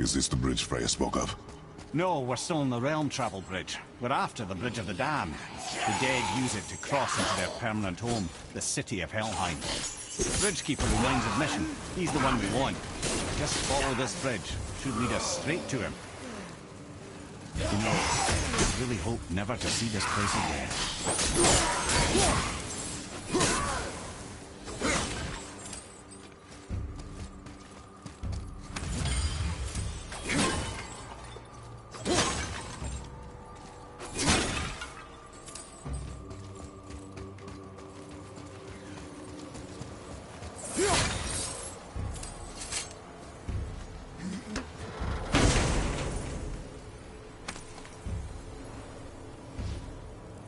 Is this the bridge Freya spoke of? No, we're still on the Realm Travel Bridge. We're after the Bridge of the Damned. The dead use it to cross into their permanent home, the city of Helheim. The Bridgekeeper reminds of mission. He's the one we want. Just follow this bridge. Should lead us straight to him. You know, I really hope never to see this place again.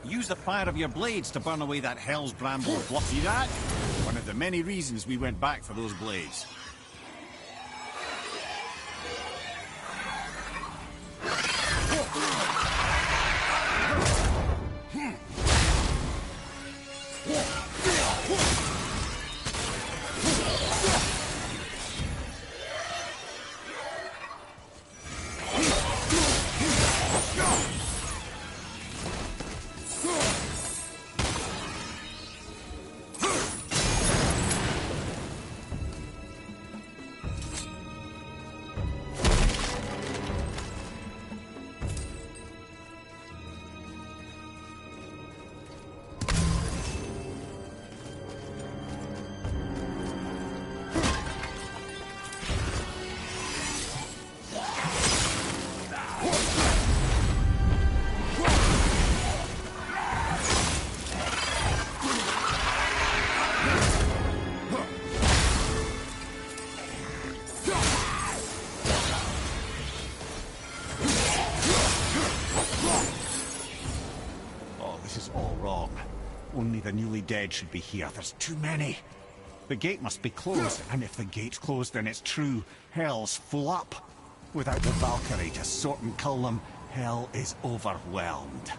Use the fire of your blades to burn away that hell's bramble. See that? One of the many reasons we went back for those blades. Only the newly dead should be here. There's too many. The gate must be closed, and if the gate's closed, then it's true. Hell's full up. Without the Valkyrie to sort and cull them, hell is overwhelmed.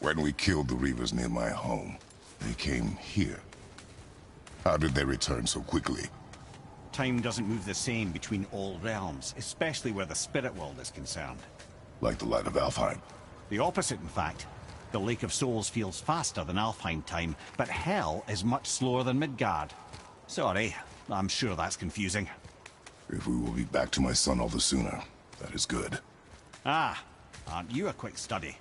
When we killed the Reavers near my home, they came here. How did they return so quickly? Time doesn't move the same between all realms, especially where the spirit world is concerned. Like the light of Alfheim? The opposite, in fact. The Lake of Souls feels faster than Alfheim time, but Hell is much slower than Midgard. Sorry, I'm sure that's confusing. If we will be back to my son all the sooner, that is good. Ah, aren't you a quick study?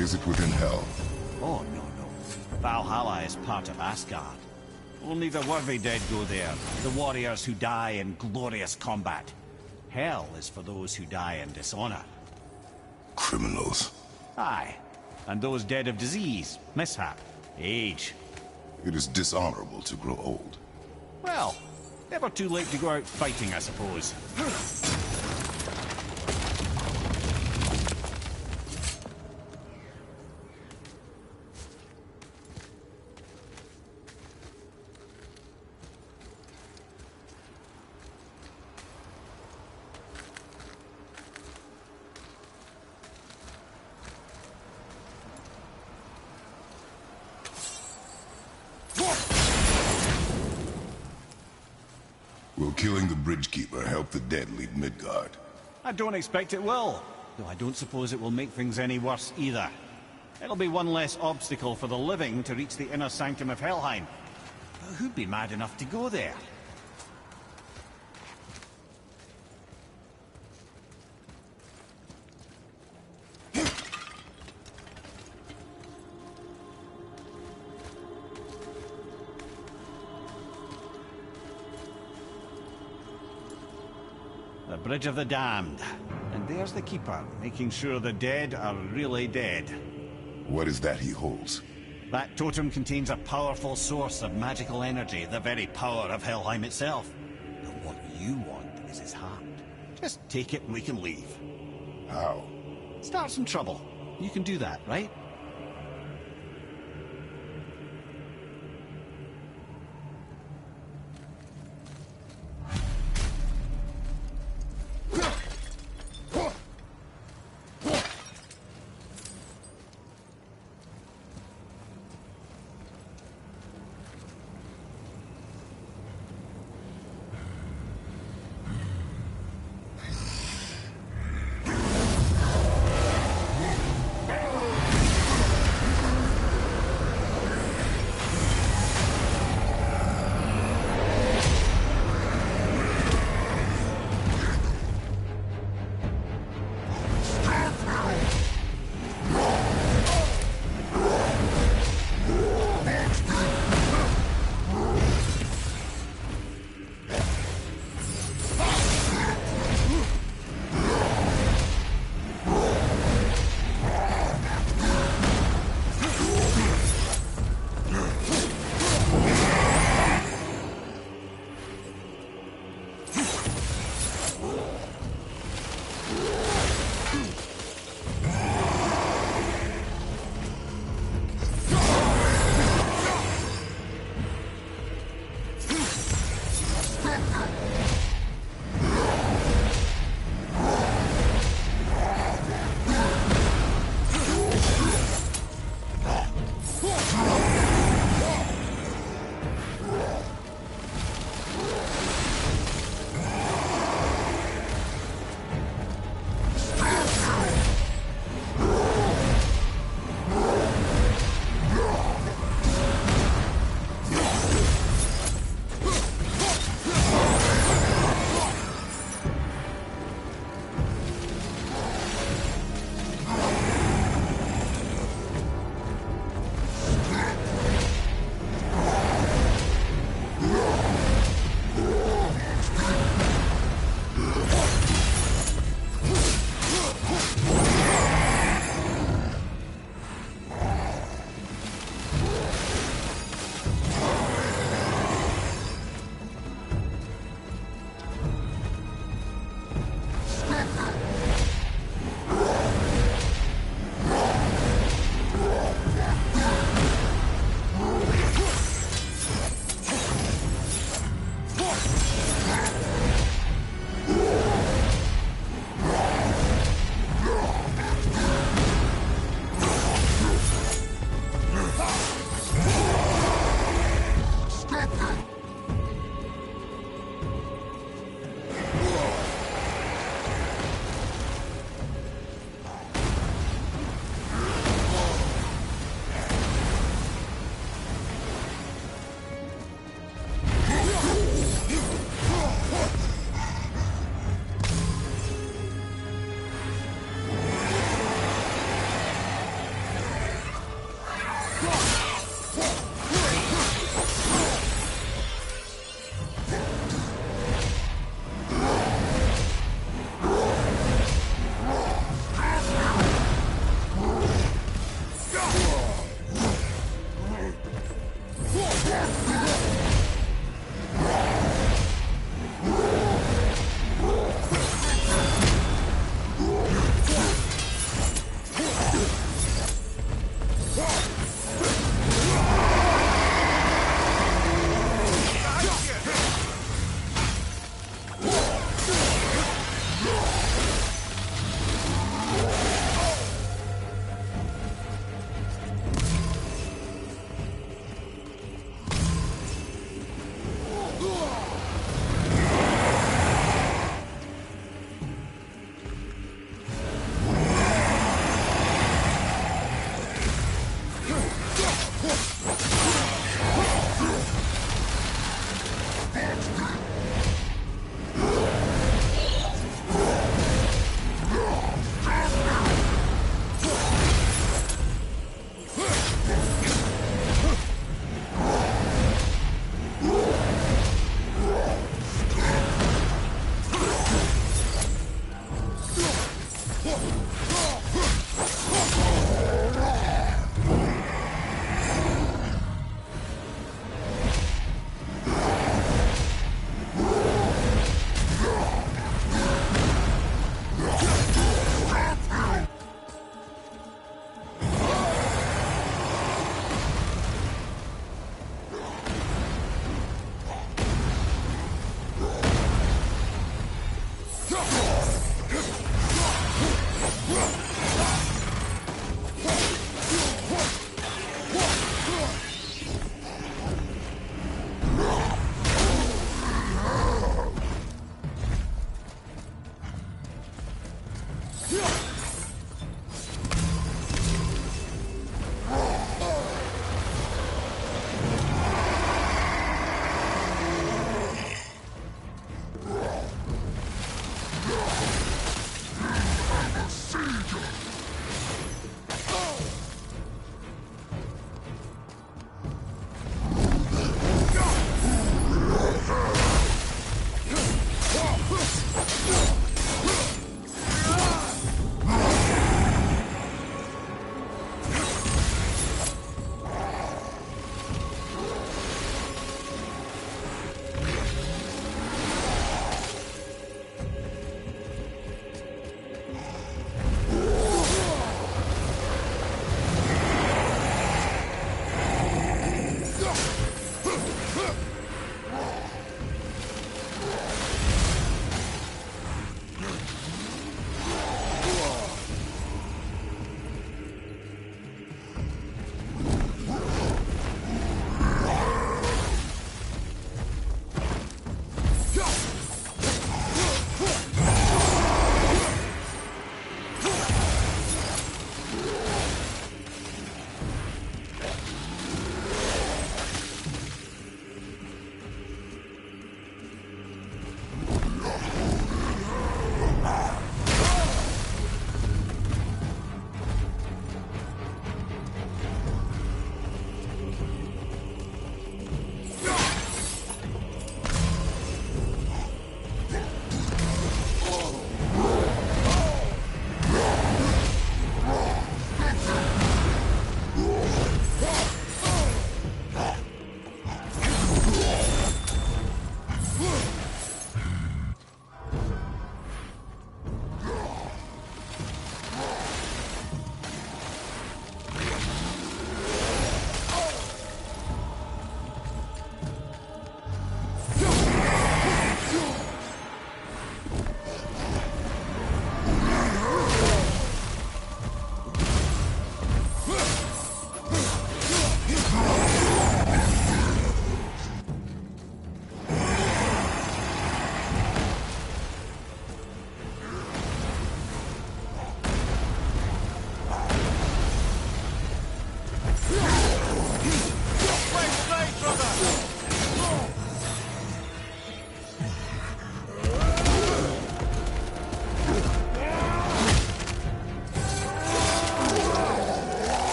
Is it within Hell? Oh, no, no. Valhalla is part of Asgard. Only the worthy dead go there, the warriors who die in glorious combat. Hell is for those who die in dishonor. Criminals. Aye, and those dead of disease, mishap, age. It is dishonorable to grow old. Well, never too late to go out fighting, I suppose. Will killing the Bridgekeeper help the dead leave Midgard? I don't expect it will, though I don't suppose it will make things any worse either. It'll be one less obstacle for the living to reach the inner sanctum of Helheim. But who'd be mad enough to go there? The Bridge of the Damned. And there's the Keeper, making sure the dead are really dead. What is that he holds? That totem contains a powerful source of magical energy, the very power of Helheim itself. But what you want is his heart. Just take it and we can leave. How? Start some trouble. You can do that, right?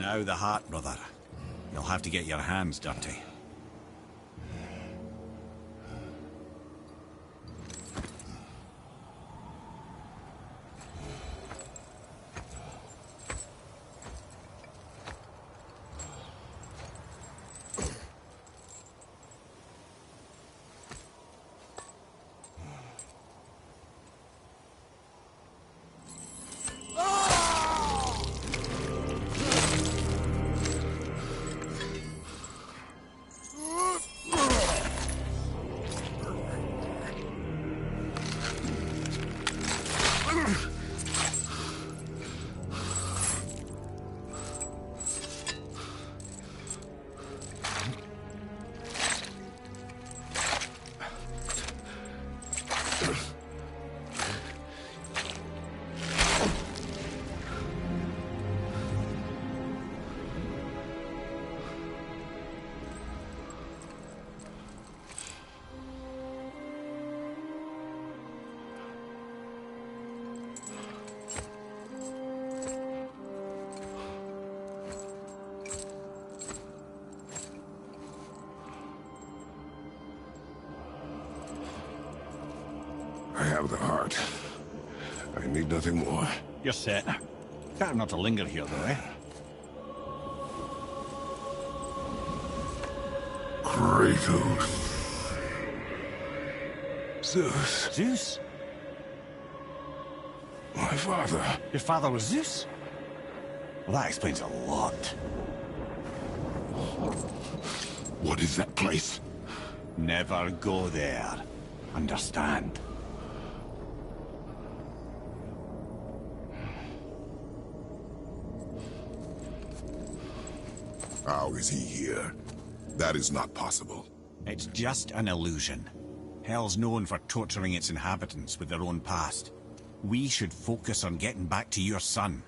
Now the heart, brother. You'll have to get your hands dirty. I have the heart. I need nothing more. You're set. Better not to linger here, though, eh? Kratos. Zeus. Zeus? My father. Your father was Zeus? Well, that explains a lot. What is that place? Never go there. Understand? How is he here? That is not possible. It's just an illusion. Hell's known for torturing its inhabitants with their own past. We should focus on getting back to your son.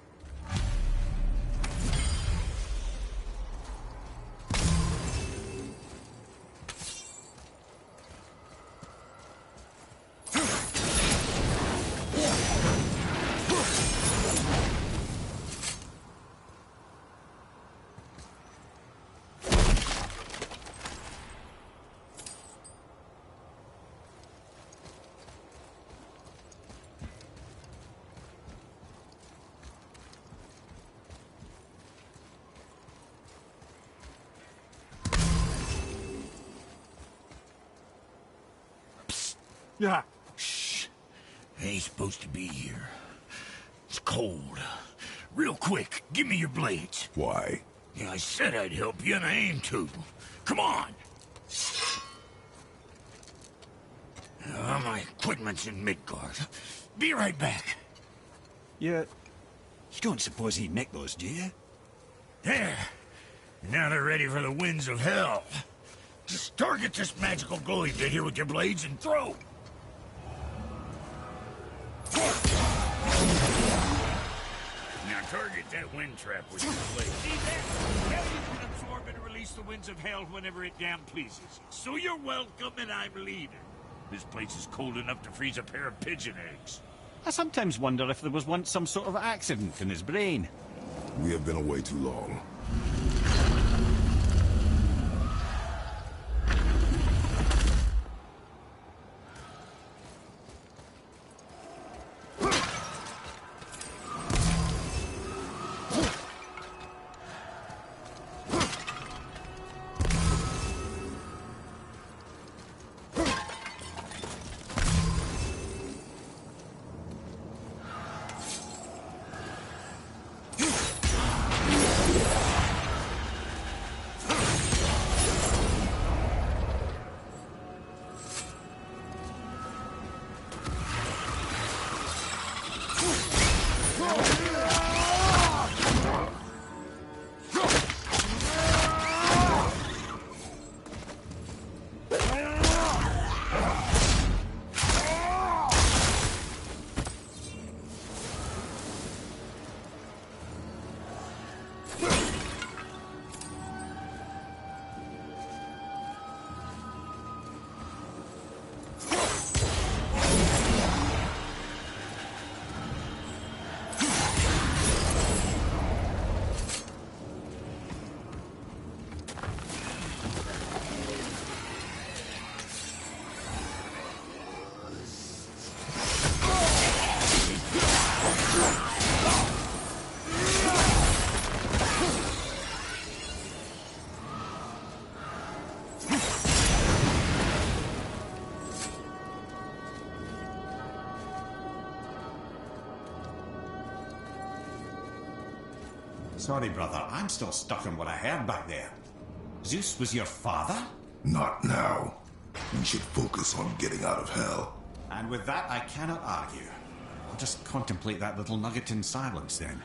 Yeah. Shh. Ain't supposed to be here. It's cold. Real quick, give me your blades. Why? Yeah, I said I'd help you, and I aim to. Come on. My equipment's in Midgard. Be right back. You don't suppose he nicked those, do you? There. Now they're ready for the winds of hell. Just target this magical glowy bit here with your blades and throw. Now target that wind trap with your blade. See that? Now you can absorb and release the winds of hell whenever it damn pleases. So you're welcome and I'm leaving. This place is cold enough to freeze a pair of pigeon eggs. I sometimes wonder if there was once some sort of accident in his brain. We have been away too long. Sorry, brother, I'm still stuck on what I heard back there. Zeus was your father? Not now. We should focus on getting out of hell. And with that, I cannot argue. I'll just contemplate that little nugget in silence then.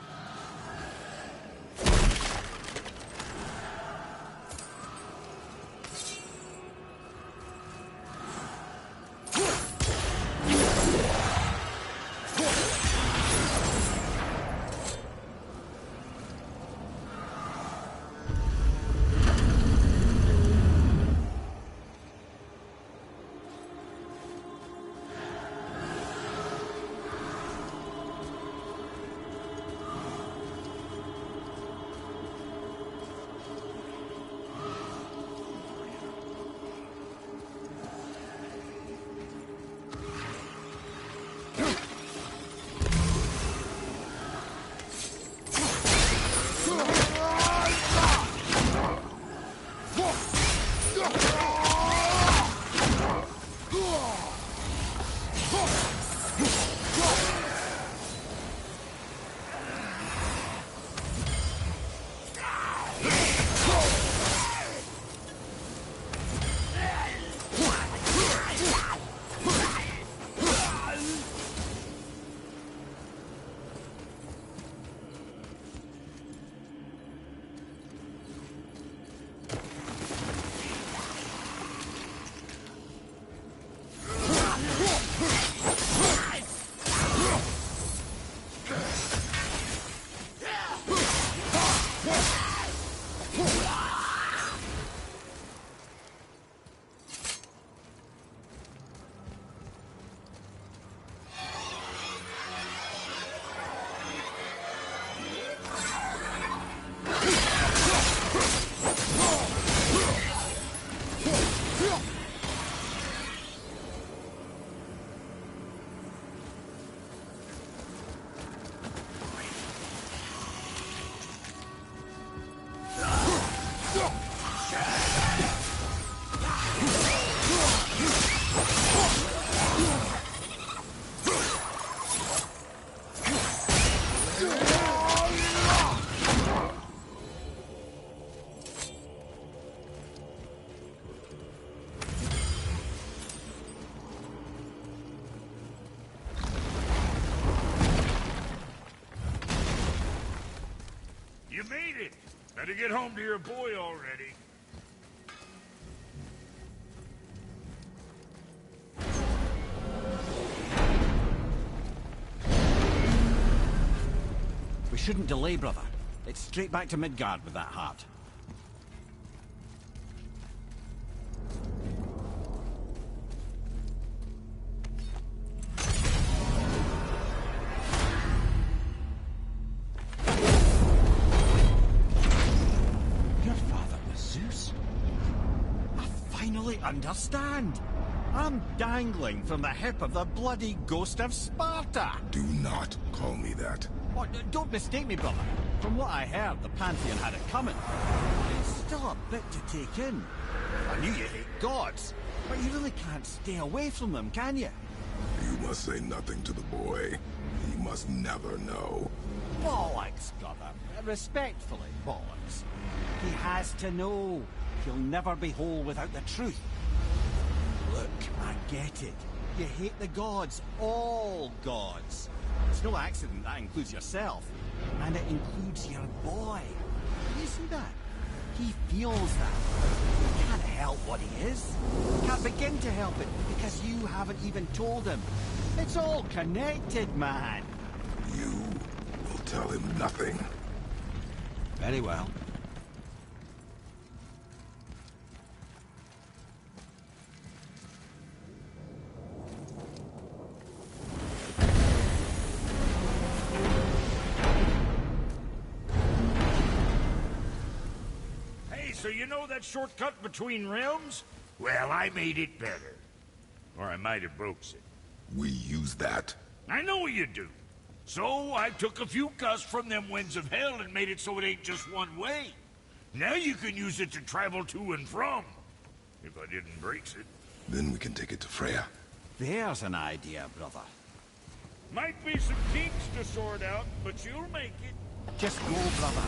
You made it! Better get home to your boy already. We shouldn't delay, brother. It's straight back to Midgard with that heart. Your father was Zeus? I finally understand. I'm dangling from the hip of the bloody ghost of Sparta. Do not call me that. What, don't mistake me, brother. From what I heard, the Pantheon had it coming. It's still a bit to take in. I knew you hate gods, but you really can't stay away from them, can you? You must say nothing to the boy. He must never know. Bollocks, brother. Respectfully, bollocks. He has to know. He'll never be whole without the truth. Look, I get it. You hate the gods. All gods. It's no accident that includes yourself. And it includes your boy. You see that? He feels that. He can't help what he is. Can't begin to help it because you haven't even told him. It's all connected, man. You will tell him nothing. Very well. So you know that shortcut between realms? Well, I made it better. Or I might have broke it. We use that. I know you do. So I took a few cuss from them winds of hell and made it so it ain't just one way. Now you can use it to travel to and from. If I didn't break it. Then we can take it to Freya. There's an idea, brother. Might be some kinks to sort out, but you'll make it. Just go, brother.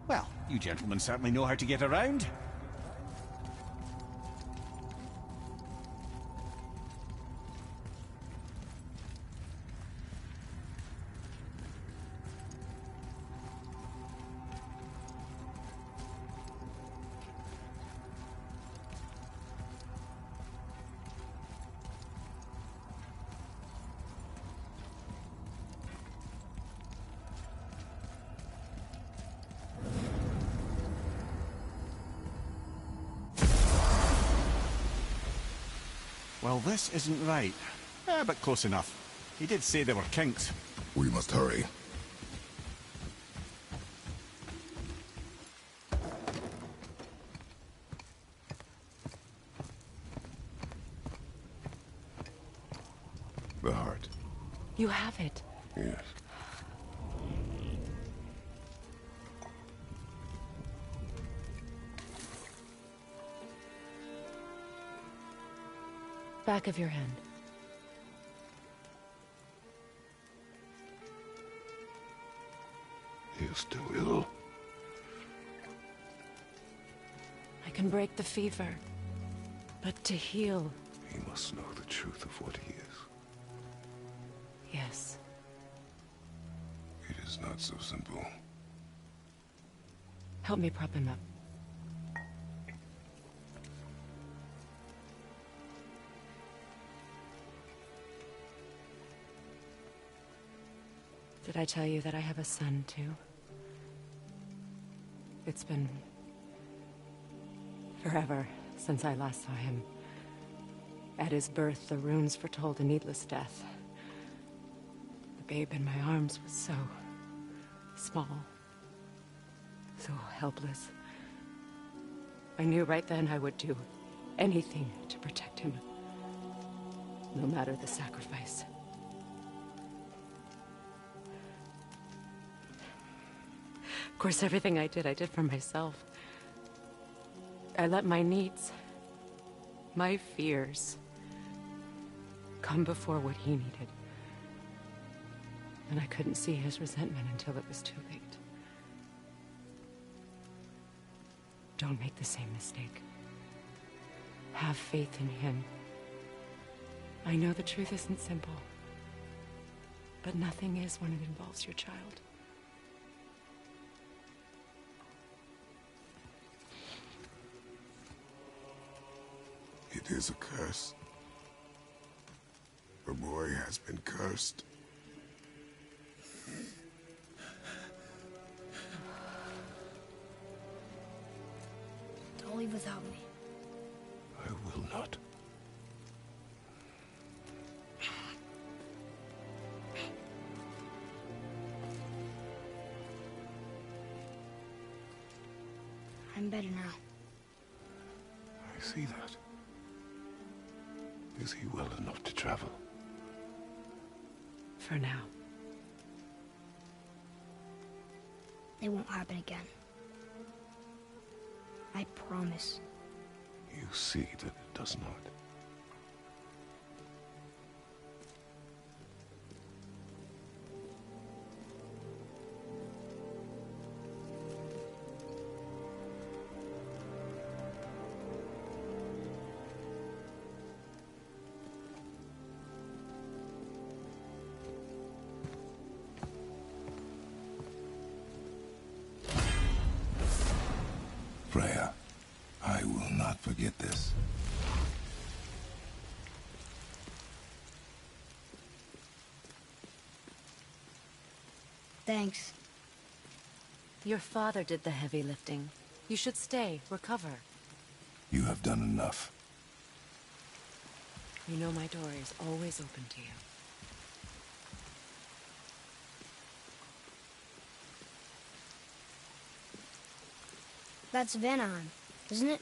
Well, you gentlemen certainly know how to get around. Well, this isn't right. But close enough. He did say there were kinks. We must hurry. The heart. You have it. Yes. Back of your hand. He is still ill. I can break the fever. But to heal... He must know the truth of what he is. Yes. It is not so simple. Help me prop him up. Did I tell you that I have a son, too? It's been... forever since I last saw him. At his birth, the runes foretold a needless death. The babe in my arms was so... small. So helpless. I knew right then I would do anything to protect him. No matter the sacrifice. Of course, everything I did for myself. I let my needs, my fears, come before what he needed. And I couldn't see his resentment until it was too late. Don't make the same mistake. Have faith in him. I know the truth isn't simple, but nothing is when it involves your child. It is a curse. The boy has been cursed. Don't leave without me. I will not. I'm better now. I see that. Is he well enough to travel? For now. It won't happen again. I promise. You see that it does not. Freya, I will not forget this. Thanks. Your father did the heavy lifting. You should stay, recover. You have done enough. You know my door is always open to you. That's Vanaheim, isn't it?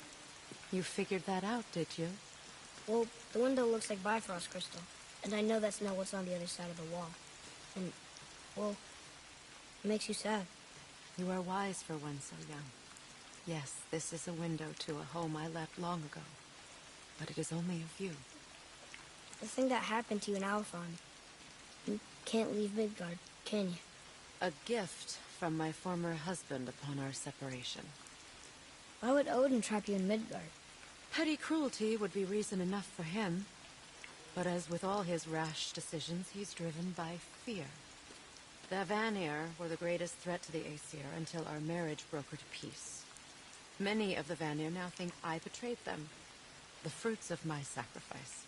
You figured that out, did you? Well, the window looks like Bifrost crystal. And I know that's not what's on the other side of the wall. And, well, it makes you sad. You are wise for one so young. Yes, this is a window to a home I left long ago. But it is only a view. The thing that happened to you in Alfheim. You can't leave Midgard, can you? A gift from my former husband upon our separation. Why would Odin trap you in Midgard? Petty cruelty would be reason enough for him. But as with all his rash decisions, he's driven by fear. The Vanir were the greatest threat to the Aesir until our marriage brokered peace. Many of the Vanir now think I betrayed them. The fruits of my sacrifice.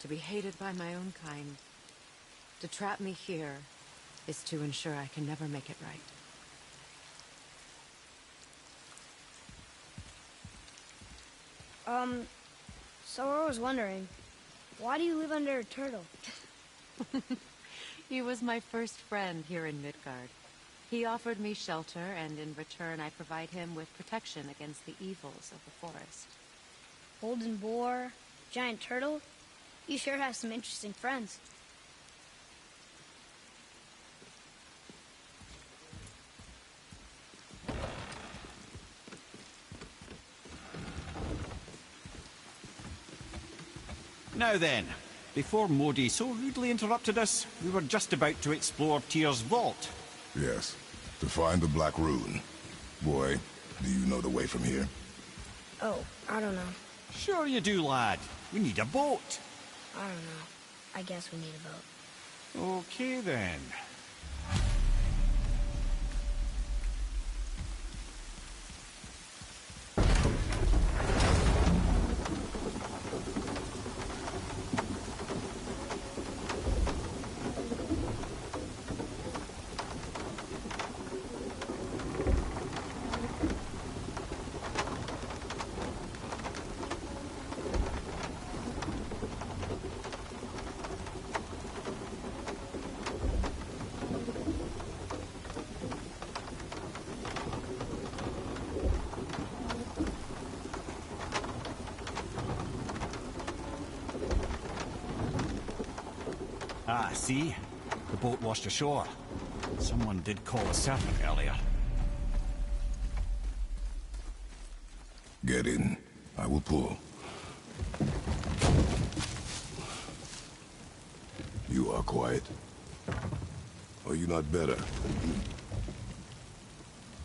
To be hated by my own kind. To trap me here is to ensure I can never make it right. So I was wondering, why do you live under a turtle? He was my first friend here in Midgard. He offered me shelter, and in return I provide him with protection against the evils of the forest. Golden boar, giant turtle? You sure have some interesting friends. Now then, before Modi so rudely interrupted us, we were just about to explore Tyr's vault. Yes, to find the Black Rune. Boy, do you know the way from here? Oh, I don't know. Sure you do, lad. We need a boat. I don't know. I guess we need a boat. Okay then. Ah, see? The boat washed ashore. Someone did call a serpent earlier. Get in. I will pull. You are quiet. Are you not better?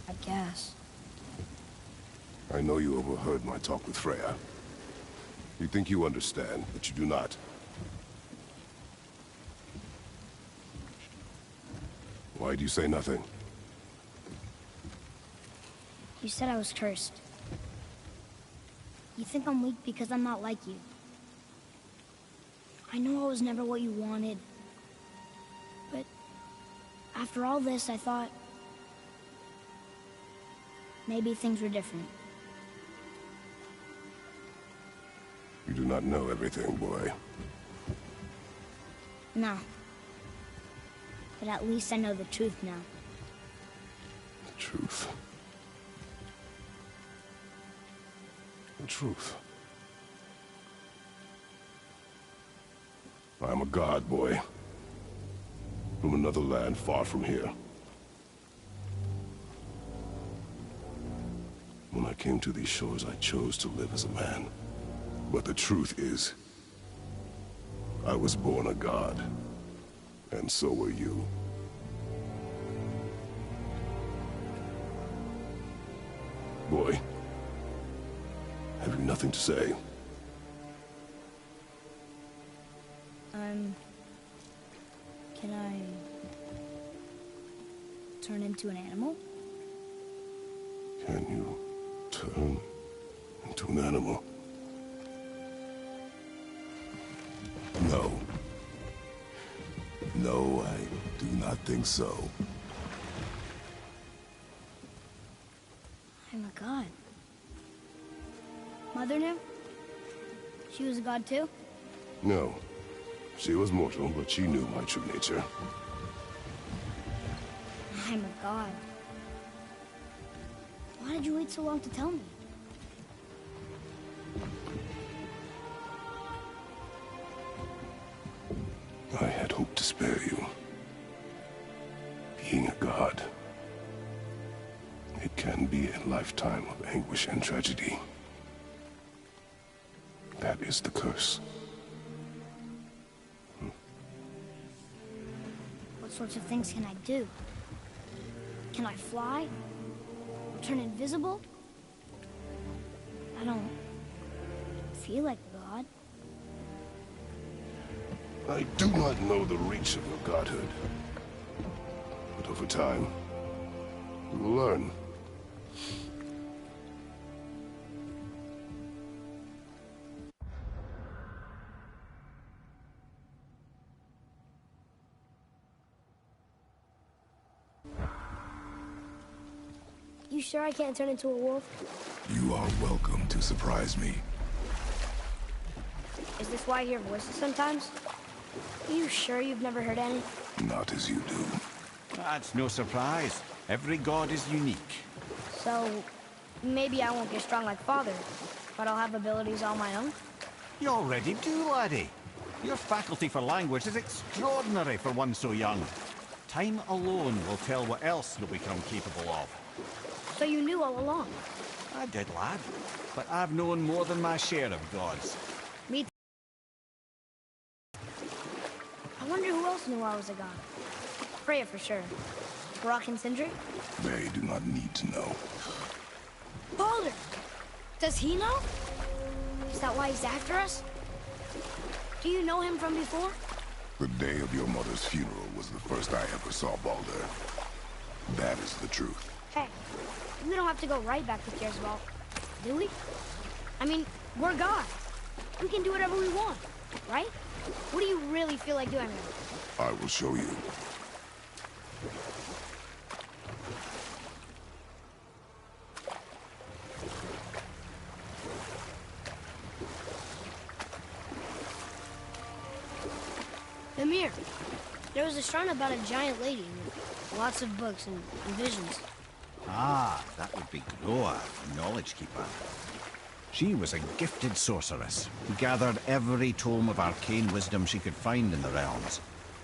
I guess. I know you overheard my talk with Freya. You think you understand, but you do not. Why do you say nothing? You said I was cursed. You think I'm weak because I'm not like you. I know I was never what you wanted. But after all this, I thought maybe things were different. You do not know everything, boy. No. But at least I know the truth now. The truth. The truth. I am a god, boy. From another land far from here. When I came to these shores, I chose to live as a man. But the truth is, I was born a god. And so were you. Boy, have you nothing to say? Can I turn into an animal? Can you turn into an animal? No. No, I do not think so. I'm a god. Mother knew? She was a god too? No. She was mortal, but she knew my true nature. I'm a god. Why did you wait so long to tell me? I had hoped to spare you. Being a god lifetime of anguish and tragedy. That is the curse. What sorts of things can I do? Can I fly? Or turn invisible? I don't feel like a god. I do not know the reach of your godhood. But over time, you will learn. You sure I can't turn into a wolf? You are welcome to surprise me. Is this why I hear voices sometimes? Are you sure you've never heard any? Not as you do. That's no surprise. Every god is unique. So, maybe I won't get strong like Father, but I'll have abilities all my own? You already do, laddie. Your faculty for language is extraordinary for one so young. Time alone will tell what else you'll become capable of. So you knew all along? I did, lad. But I've known more than my share of gods. Me too. I wonder who else knew I was a god. Freya for sure. Brock and Sindri? They do not need to know. Baldur! Does he know? Is that why he's after us? Do you know him from before? The day of your mother's funeral was the first I ever saw Baldur. That is the truth. Hey, we don't have to go right back to Kjaersvald, do we? I mean, we're gods. We can do whatever we want, right? What do you really feel like doing now? I will show you. Mimir, there was a shrine about a giant lady with lots of books and visions. Ah, that would be Groa, Knowledge Keeper. She was a gifted sorceress who gathered every tome of arcane wisdom she could find in the realms,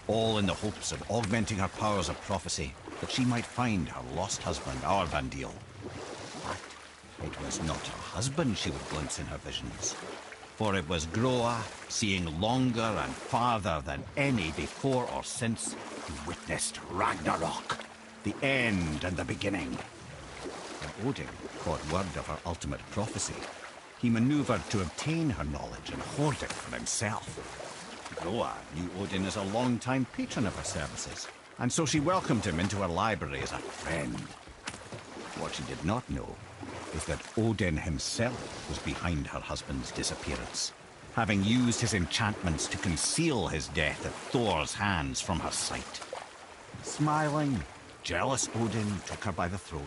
all in the hopes of augmenting her powers of prophecy, that she might find her lost husband, Aurvandil. But it was not her husband she would glimpse in her visions, for it was Groa, seeing longer and farther than any before or since, who witnessed Ragnarok, the end and the beginning. When Odin caught word of her ultimate prophecy, he maneuvered to obtain her knowledge and hoard it for himself. Groa knew Odin as a long-time patron of her services, and so she welcomed him into her library as a friend. What she did not know is that Odin himself was behind her husband's disappearance, having used his enchantments to conceal his death at Thor's hands from her sight. Smiling, jealous Odin took her by the throat,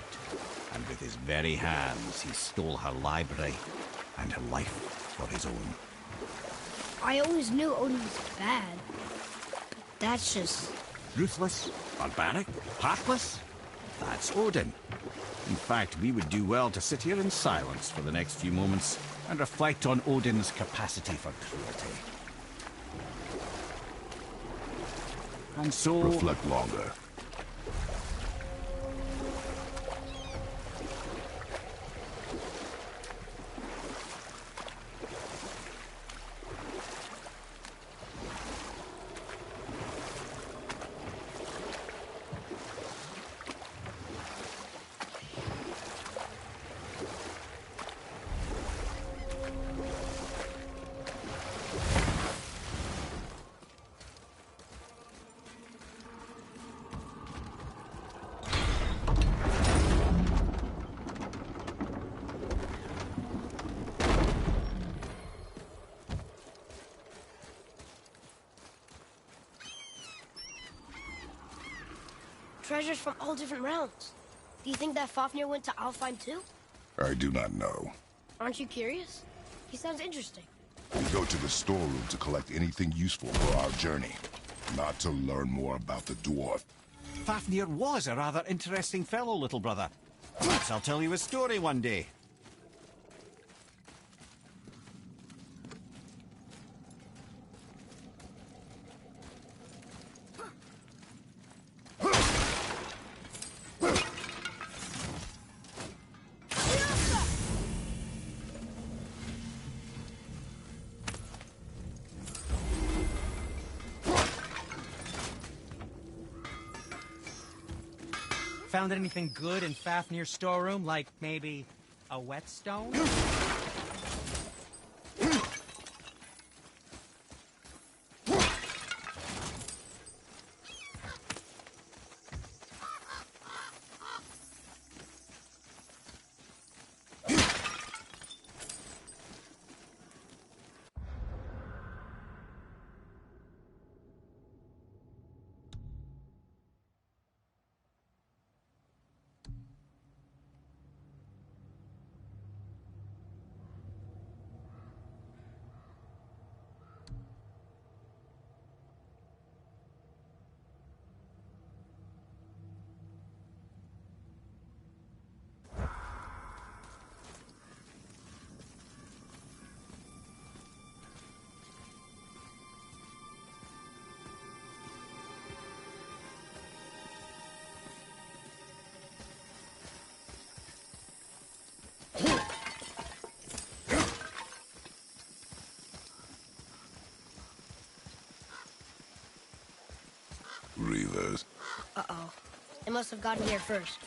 and with his very hands he stole her library and her life for his own. I always knew Odin was bad. That's just... Ruthless, barbaric, heartless? That's Odin. In fact, we would do well to sit here in silence for the next few moments and reflect on Odin's capacity for cruelty. And so... Reflect longer. treasures from all different realms. Do you think that Fafnir went to Alfheim too? I do not know. Aren't you curious? He sounds interesting. We go to the storeroom to collect anything useful for our journey, not to learn more about the dwarf. Fafnir was a rather interesting fellow, little brother. Perhaps I'll tell you a story one day. found anything good in Fafnir's storeroom? Like, maybe a whetstone? Reavers. Uh-oh. They must have gotten here first.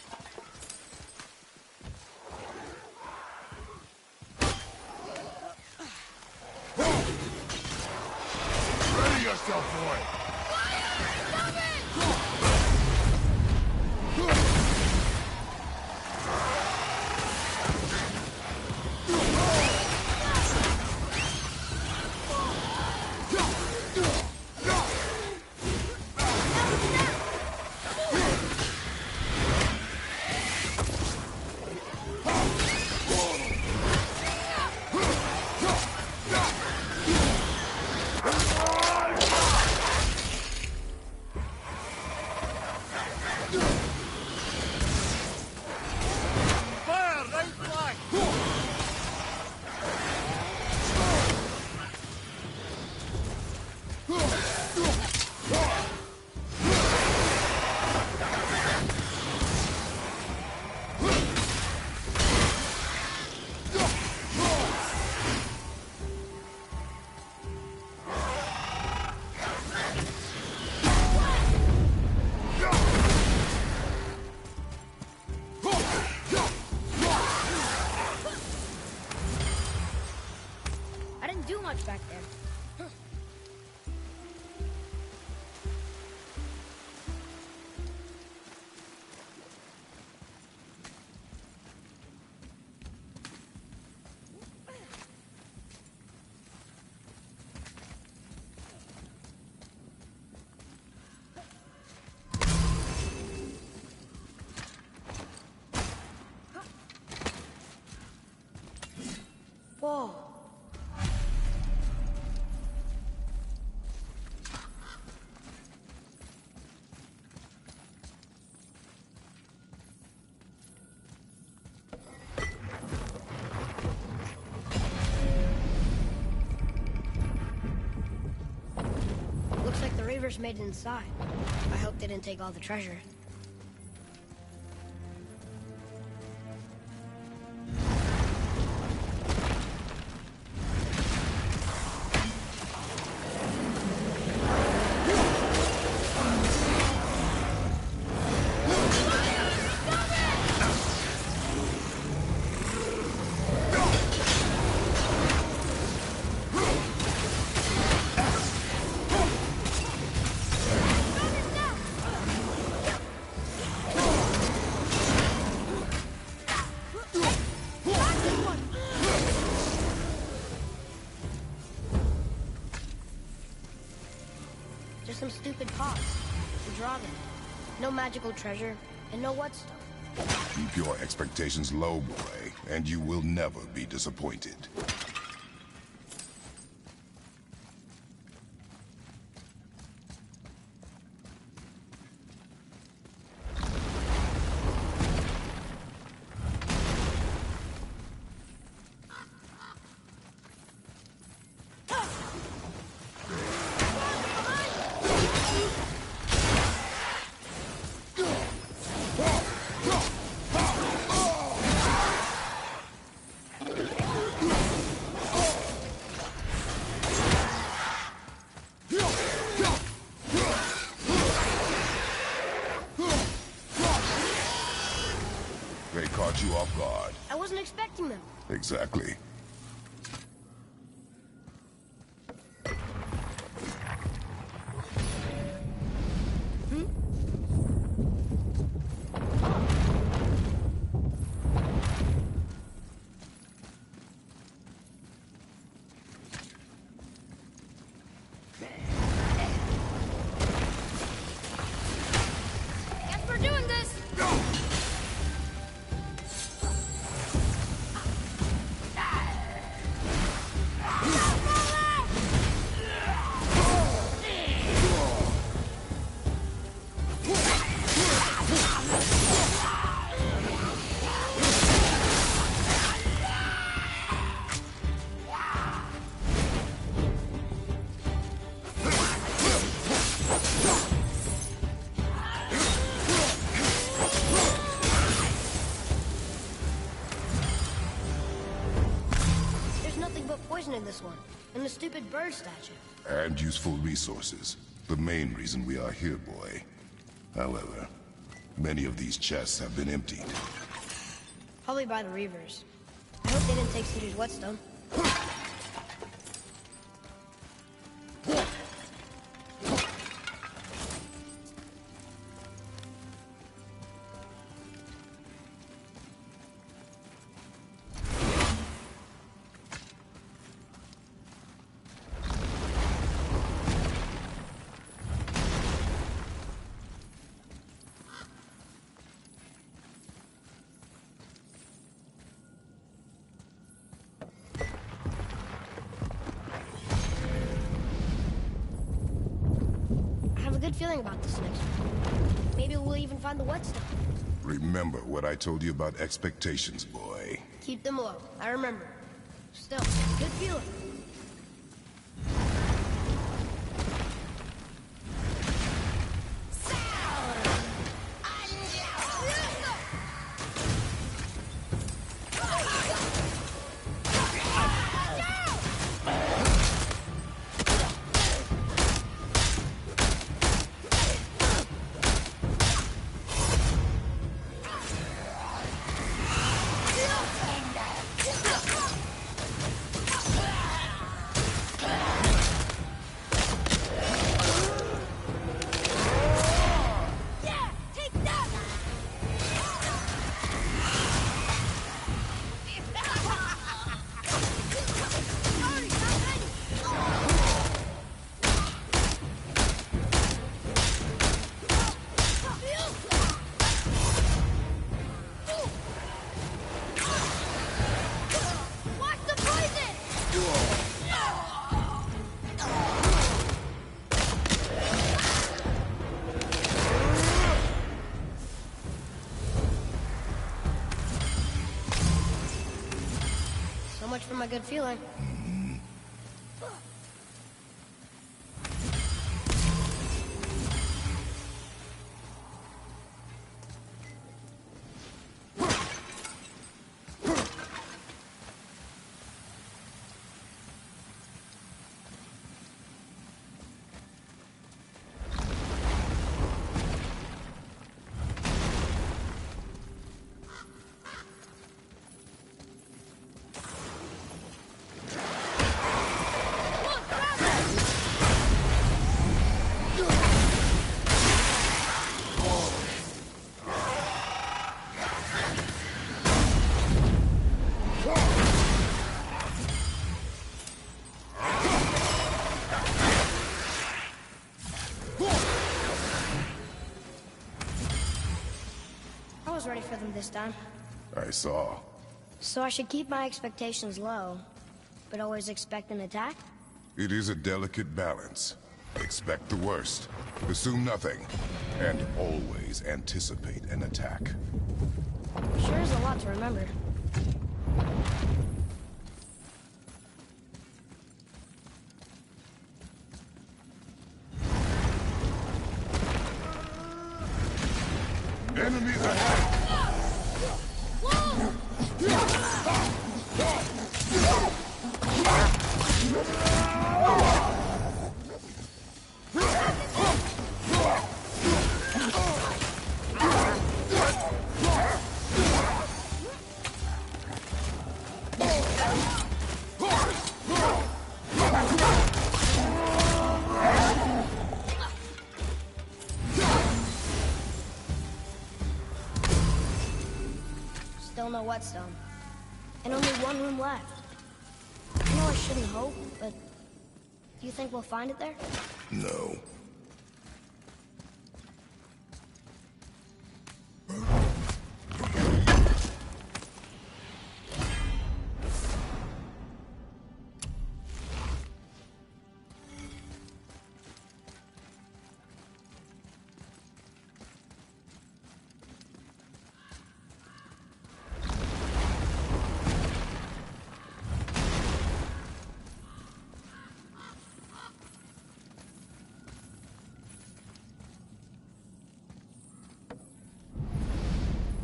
Ready yourself for it! back there. Whoa. Looks like the Reavers made it inside. I hope they didn't take all the treasure. Just some stupid pots to draw them. No magical treasure, and no whetstone. Keep your expectations low, boy, and you will never be disappointed. caught you off guard. I wasn't expecting them. Exactly. Guess we're doing this. There's nothing but poison in this one, and the stupid bird statue. And useful resources. The main reason we are here, boy. However, many of these chests have been emptied. Probably by the Reavers. I hope they didn't take Cedar's whetstone. I have a good feeling about this next one. Maybe we'll even find the whetstone. Remember what I told you about expectations, boy. Keep them low. I remember. Still, good feeling. Watch the poison! So much for my good feeling. I was ready for them this time. I saw. So I should keep my expectations low, but always expect an attack? It is a delicate balance. Expect the worst, assume nothing, and always anticipate an attack. Sure is a lot to remember. Enemies ahead! Still no whetstone. And only one room left. I know I shouldn't hope, but do you think we'll find it there? No.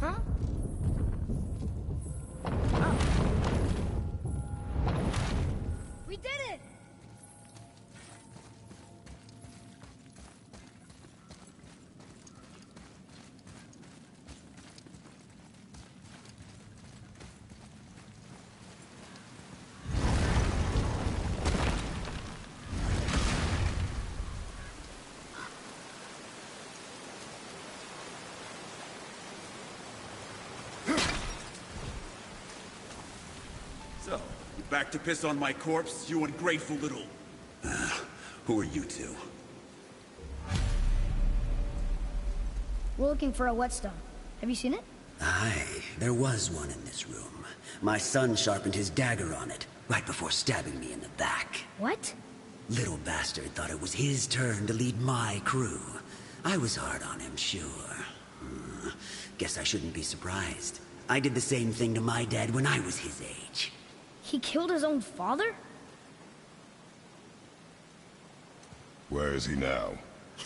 Huh? We did it! So, you back to piss on my corpse, you ungrateful little... who are you two? We're looking for a whetstone. Have you seen it? Aye, there was one in this room. My son sharpened his dagger on it, right before stabbing me in the back. What? Little bastard thought it was his turn to lead my crew. I was hard on him, sure. Guess I shouldn't be surprised. I did the same thing to my dad when I was his age. He killed his own father? Where is he now?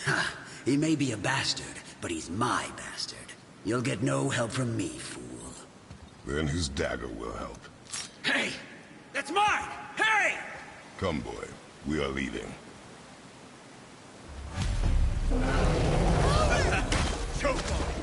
Ha! He may be a bastard, but he's my bastard. You'll get no help from me, fool. Then his dagger will help. Hey! That's mine! Hey! Come, boy. We are leaving. Choke on it!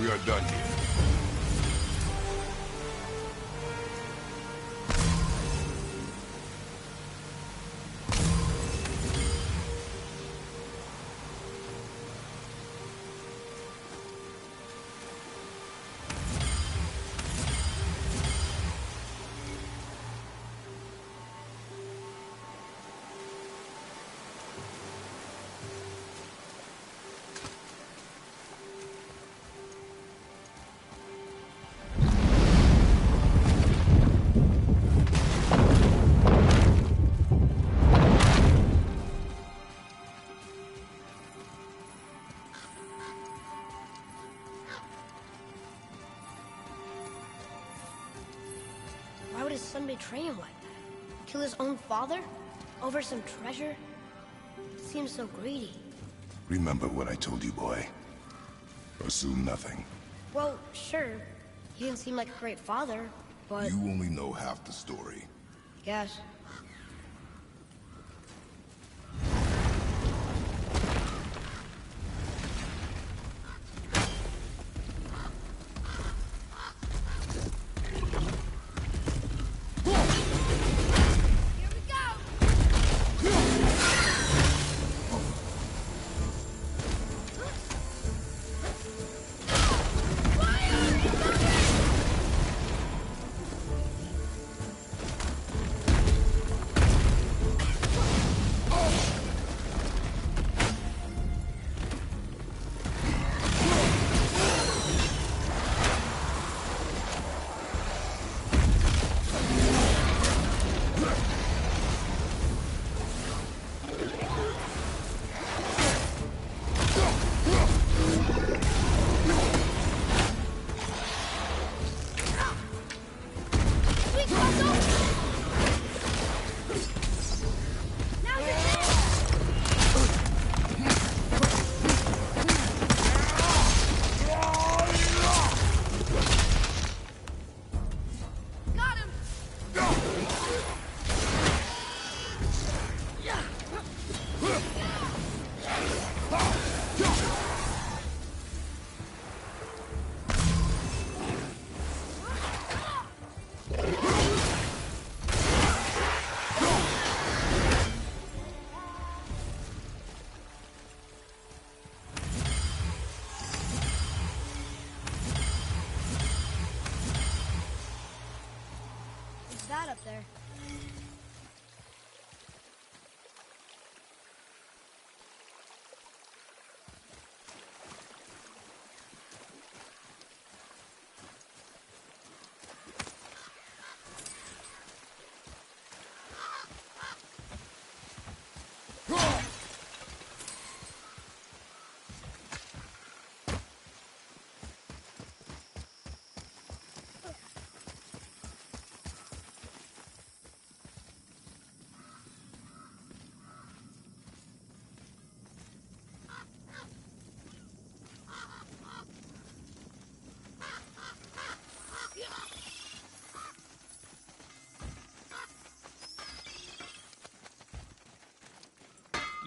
We are done here. Why would his son betray him like that? Kill his own father? Over some treasure? Seems so greedy. Remember what I told you, boy. Assume nothing. Well, sure. He didn't seem like a great father, but... You only know half the story. Guess. up there.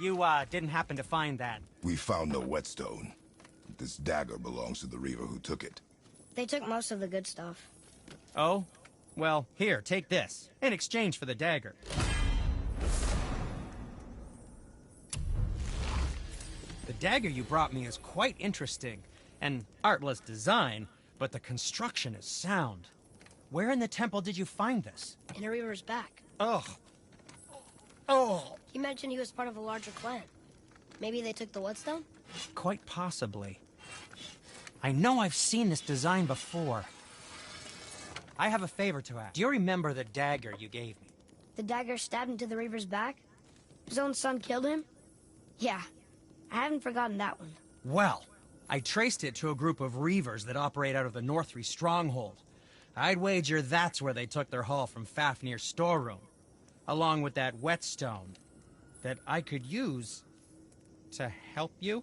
You, didn't happen to find that? We found no whetstone. This dagger belongs to the Reaver who took it. They took most of the good stuff. Oh? Well, here, take this. In exchange for the dagger. The dagger you brought me is quite interesting. An artless design, but the construction is sound. Where in the temple did you find this? In a Reaver's back. Ugh. Oh! He mentioned he was part of a larger clan. Maybe they took the whetstone? Quite possibly. I know I've seen this design before. I have a favor to ask. Do you remember the dagger you gave me? The dagger stabbed into the Reaver's back? His own son killed him? Yeah, I haven't forgotten that one. Well, I traced it to a group of Reavers that operate out of the Northree stronghold. I'd wager that's where they took their haul from Fafnir's storeroom, along with that whetstone that I could use to help you.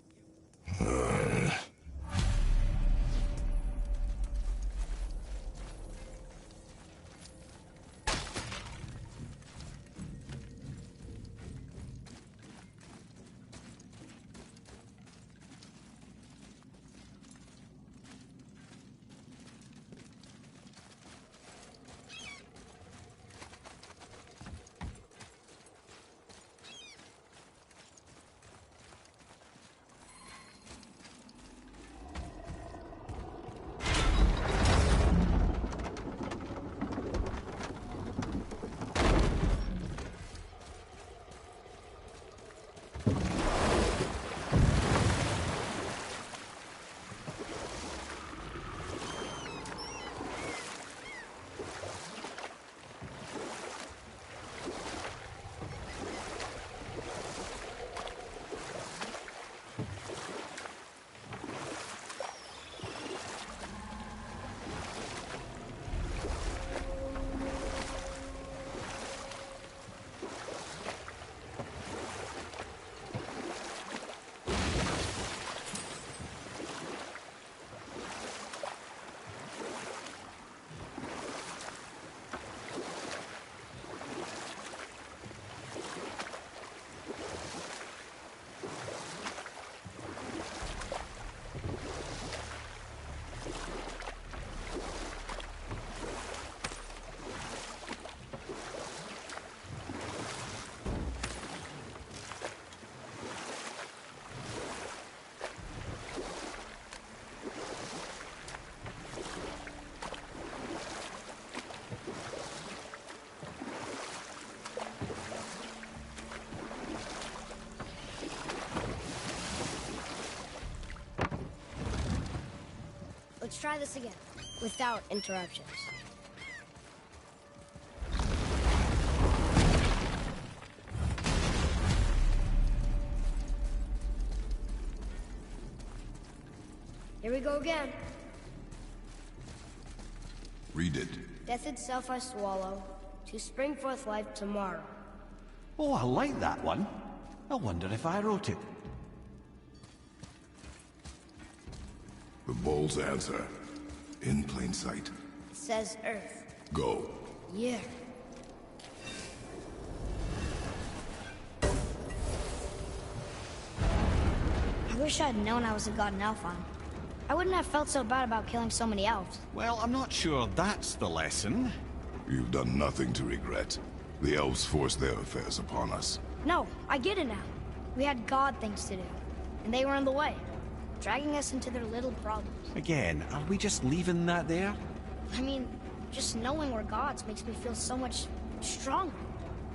Let's try this again, without interruptions. Here we go again. Read it. Death itself I swallow, to spring forth life tomorrow. Oh, I like that one. I wonder if I wrote it. The bull's answer. In plain sight. It says Earth. Go. Yeah. I wish I'd known I was a god in Alfheim. I wouldn't have felt so bad about killing so many elves. Well, I'm not sure that's the lesson. You've done nothing to regret. The elves forced their affairs upon us. No, I get it now. We had god things to do, and they were in the way, dragging us into their little problems. Again, are we just leaving that there? I mean, just knowing we're gods makes me feel so much much stronger.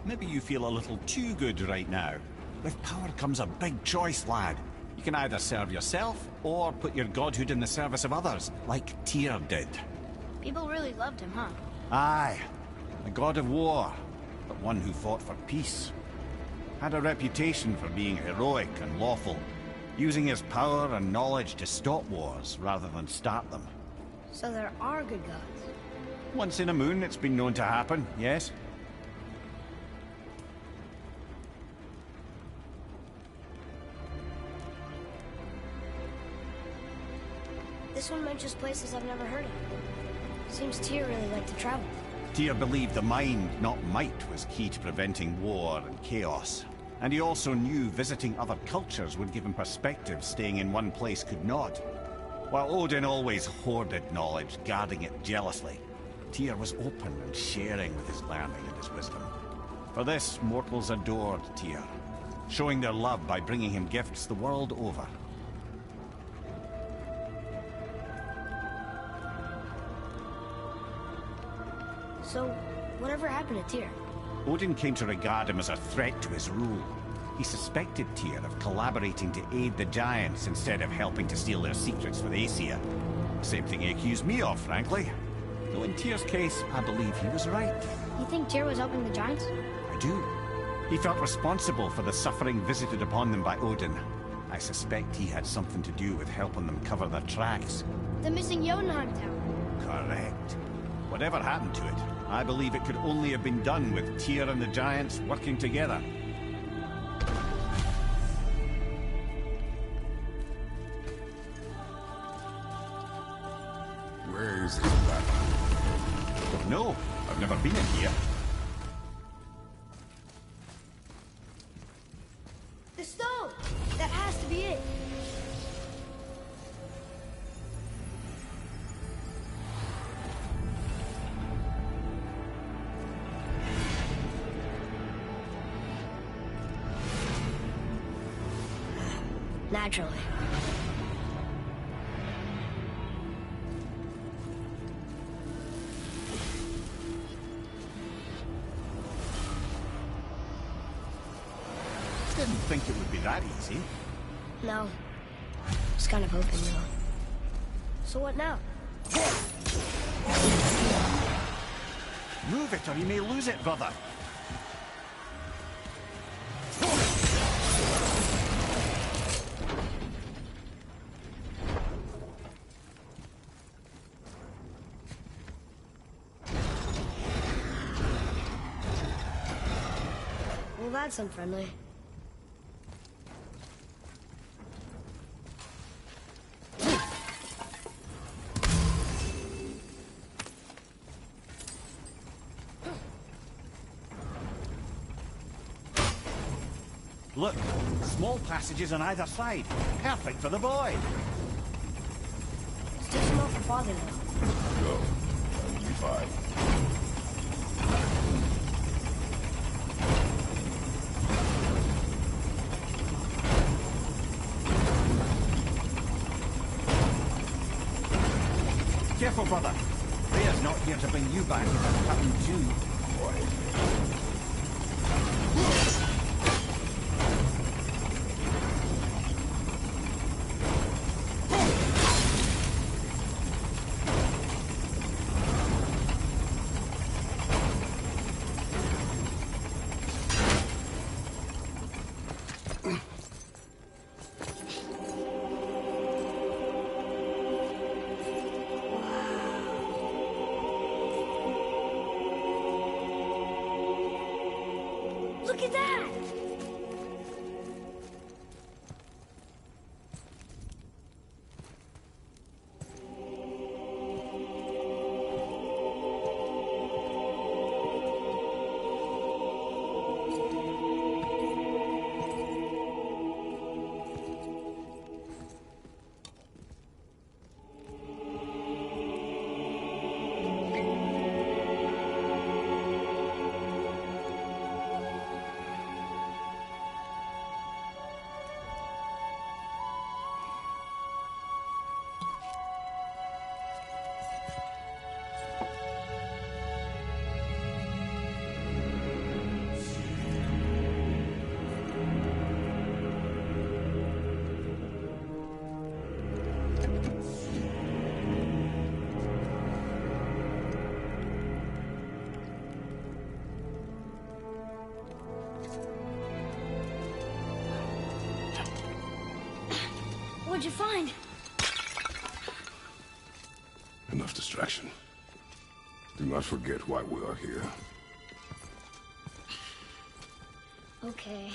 Maybe you feel a little too good right now. With power comes a big choice, lad. You can either serve yourself, or put your godhood in the service of others, like Tyr did. People really loved him, huh? Aye. A god of war, but one who fought for peace. Had a reputation for being heroic and lawful, using his power and knowledge to stop wars rather than start them. So there are good gods. Once in a moon, it's been known to happen, yes? This one mentions places I've never heard of. Seems Tyr really liked to travel. Tyr believed the mind, not might, was key to preventing war and chaos. And he also knew visiting other cultures would give him perspective staying in one place could not. While Odin always hoarded knowledge, guarding it jealously, Tyr was open and sharing with his learning and his wisdom. For this, mortals adored Tyr, showing their love by bringing him gifts the world over. So, whatever happened to Tyr? Odin came to regard him as a threat to his rule. He suspected Tyr of collaborating to aid the Giants instead of helping to steal their secrets for Aesir. Same thing he accused me of, frankly. Though in Tyr's case, I believe he was right. You think Tyr was helping the Giants? I do. He felt responsible for the suffering visited upon them by Odin. I suspect he had something to do with helping them cover their tracks. The missing Jotunheim tower. Correct. Whatever happened to it, I believe it could only have been done with Tyr and the Giants working together. Where is this platform? No, I've never been in here. The stone! That has to be it! Naturally. Didn't think it would be that easy. No. Was kind of hoping, though. So what now? Move it or you may lose it, brother. Well, that's unfriendly. Look, small passages on either side. Perfect for the boy. It's too small for Father, though. Go. That'll be fine. Careful, brother. Rhea's not here to bring you back if it happened to you. Look at that! What'd you find? Enough distraction. Do not forget why we are here. Okay.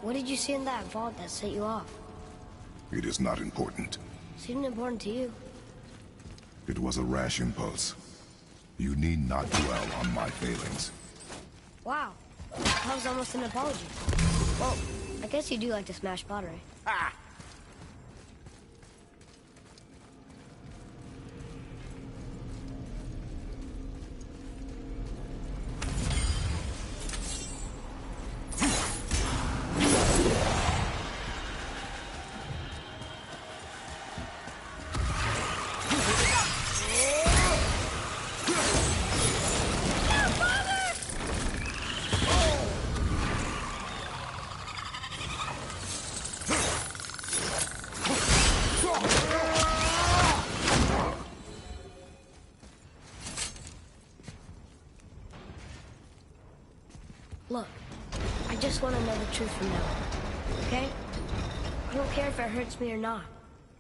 What did you see in that vault that set you off? It is not important. Seemed important to you. It was a rash impulse. You need not dwell on my failings. Wow. That was almost an apology. Well, I guess you do like to smash pottery. Ha! Look, I just want to know the truth from now on, okay? I don't care if it hurts me or not.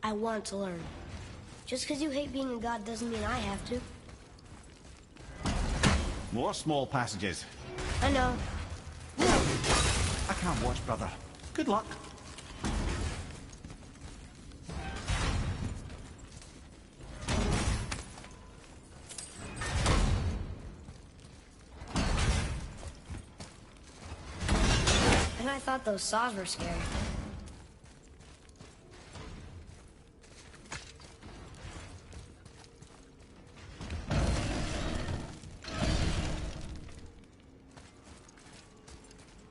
I want to learn. Just because you hate being a god doesn't mean I have to. More small passages. I know. I can't watch, brother. Good luck. And I thought those saws were scary.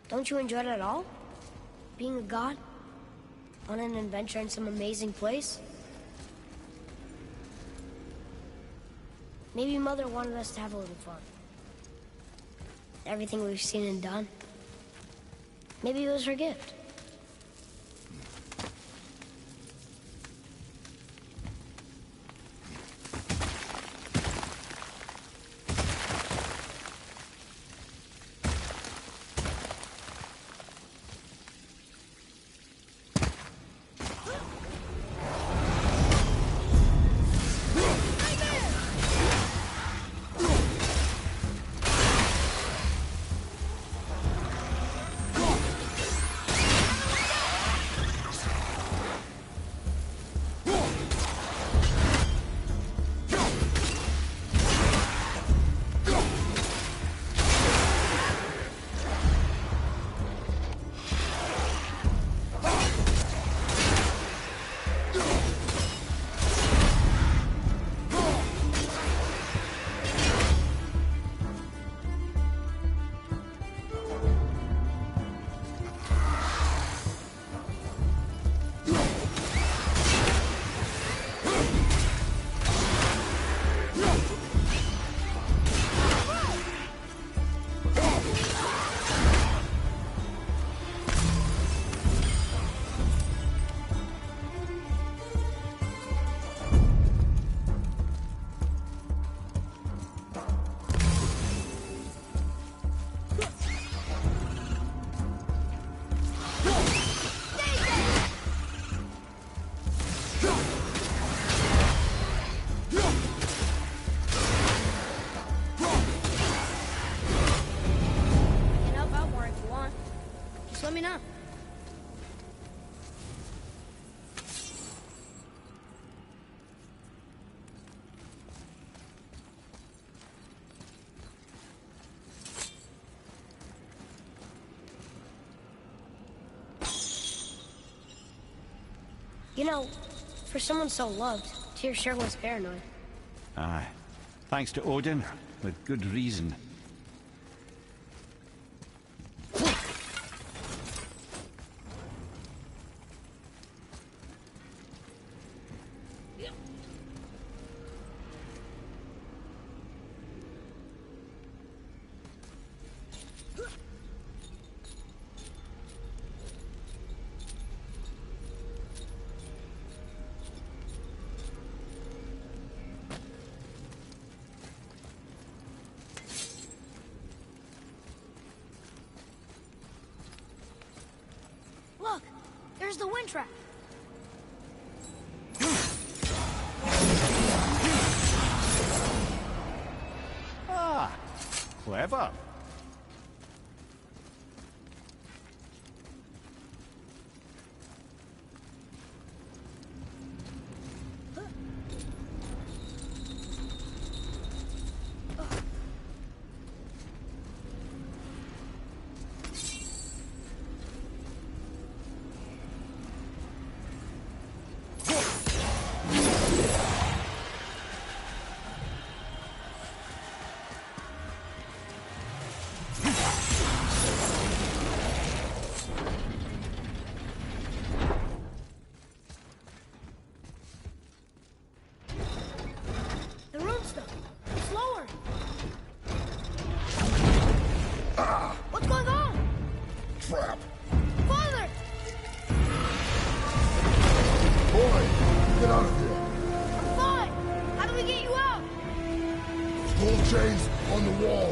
Don't you enjoy it at all? Being a god? On an adventure in some amazing place? Maybe Mother wanted us to have a little fun. Everything we've seen and done. Maybe it was her gift. You know, for someone so loved, Tyr sure was paranoid. Aye. Thanks to Odin, with good reason. Look, there's the wind trap. Ah, clever. The rune stone. It's lowered. What's going on? Trap! Father! Boy, get out of here! I'm fine. How do we get you out? Pull chains on the wall.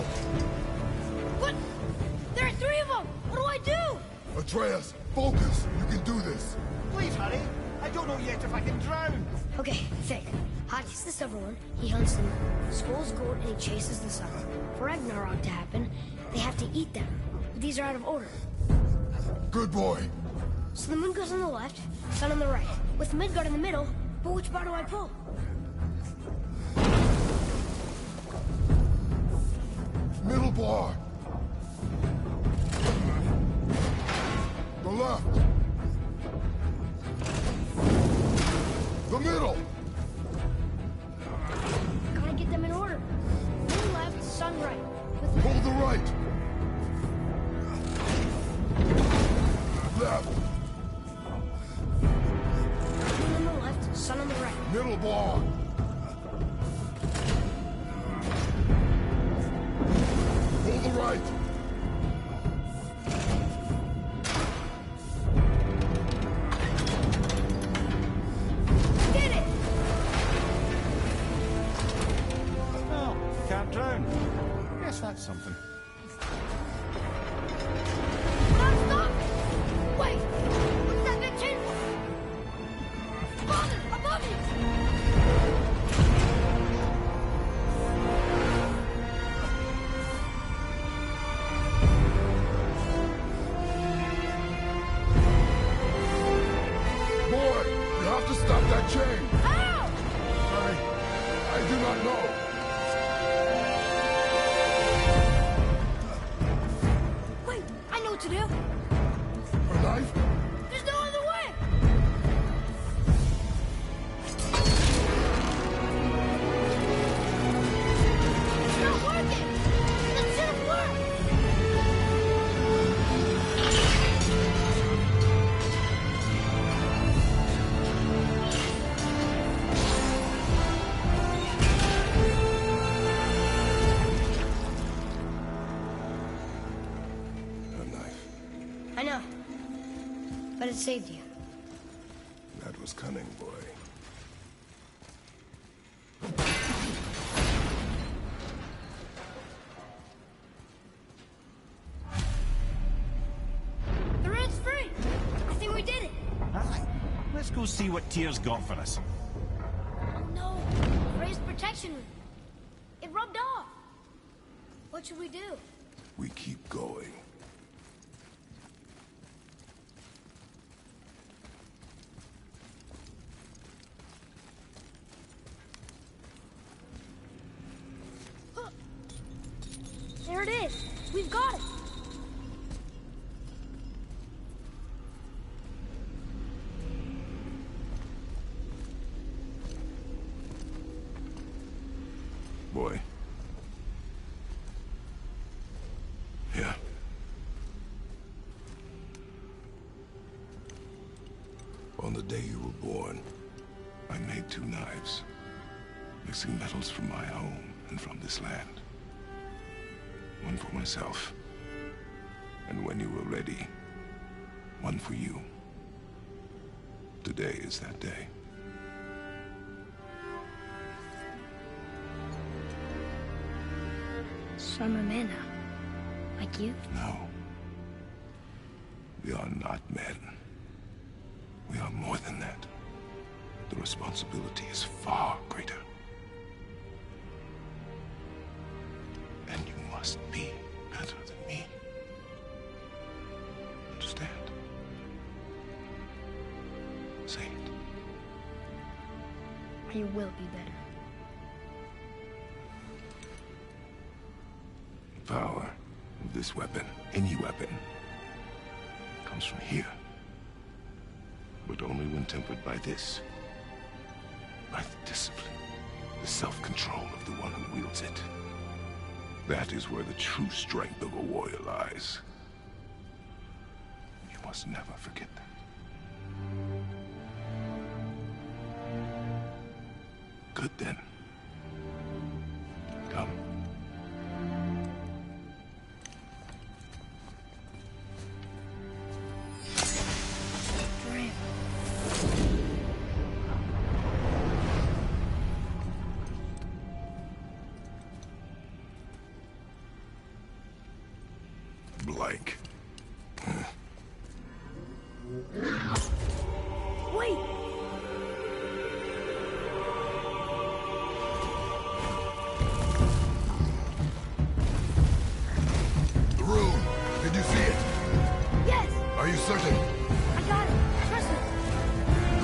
What? There are 3 of them. What do I do? Atreus, focus. You can do this. Please hurry. I don't know yet if I can drown. Okay, think. Hati's the silver one. He hunts them. Skull's gold and he chases the sun. For Ragnarok to happen, they have to eat them. But these are out of order. Good boy. So the moon goes on the left, sun on the right. With Midgard in the middle, but which bar do I pull? Middle bar. The left. The middle. Gotta get them in order. Moon left, sun right. With Pull the right. Left. moon on the left, sun on the right. Middle bar. Pull the right. Did it! Oh, can't drown. Guess that's something. Stop! Stop! Wait! What's that big chain for? Father, above you! Boy, you have to stop that chain. How? I do not know. Wait, I know what to do. A knife? There's no other way! It's not working! That should have worked! A knife. I know. But it saved you. That was cunning, boy. The red's free! I think we did it! Aye. Let's go see what Tyr's got for us. Oh no! Raised protection rune. It rubbed off! What should we do? We keep going. There it is! We've got it! On the day you were born, I made 2 knives, mixing metals from my home and from this land. One for myself, and when you were ready, one for you. Today is that day. So I'm a man now, like you? No. We are not men. We are more than that. The responsibility is far greater. And you must be better than me. Understand? Say it. You will be better. The power of this weapon, any weapon, comes from here. But only when tempered by this. By the discipline, the self-control of the one who wields it. That is where the true strength of a warrior lies. You must never forget that. Good then. Come. Blank. Wait! The rune! Did you see it? Yes! Are you certain? I got it! Trust me!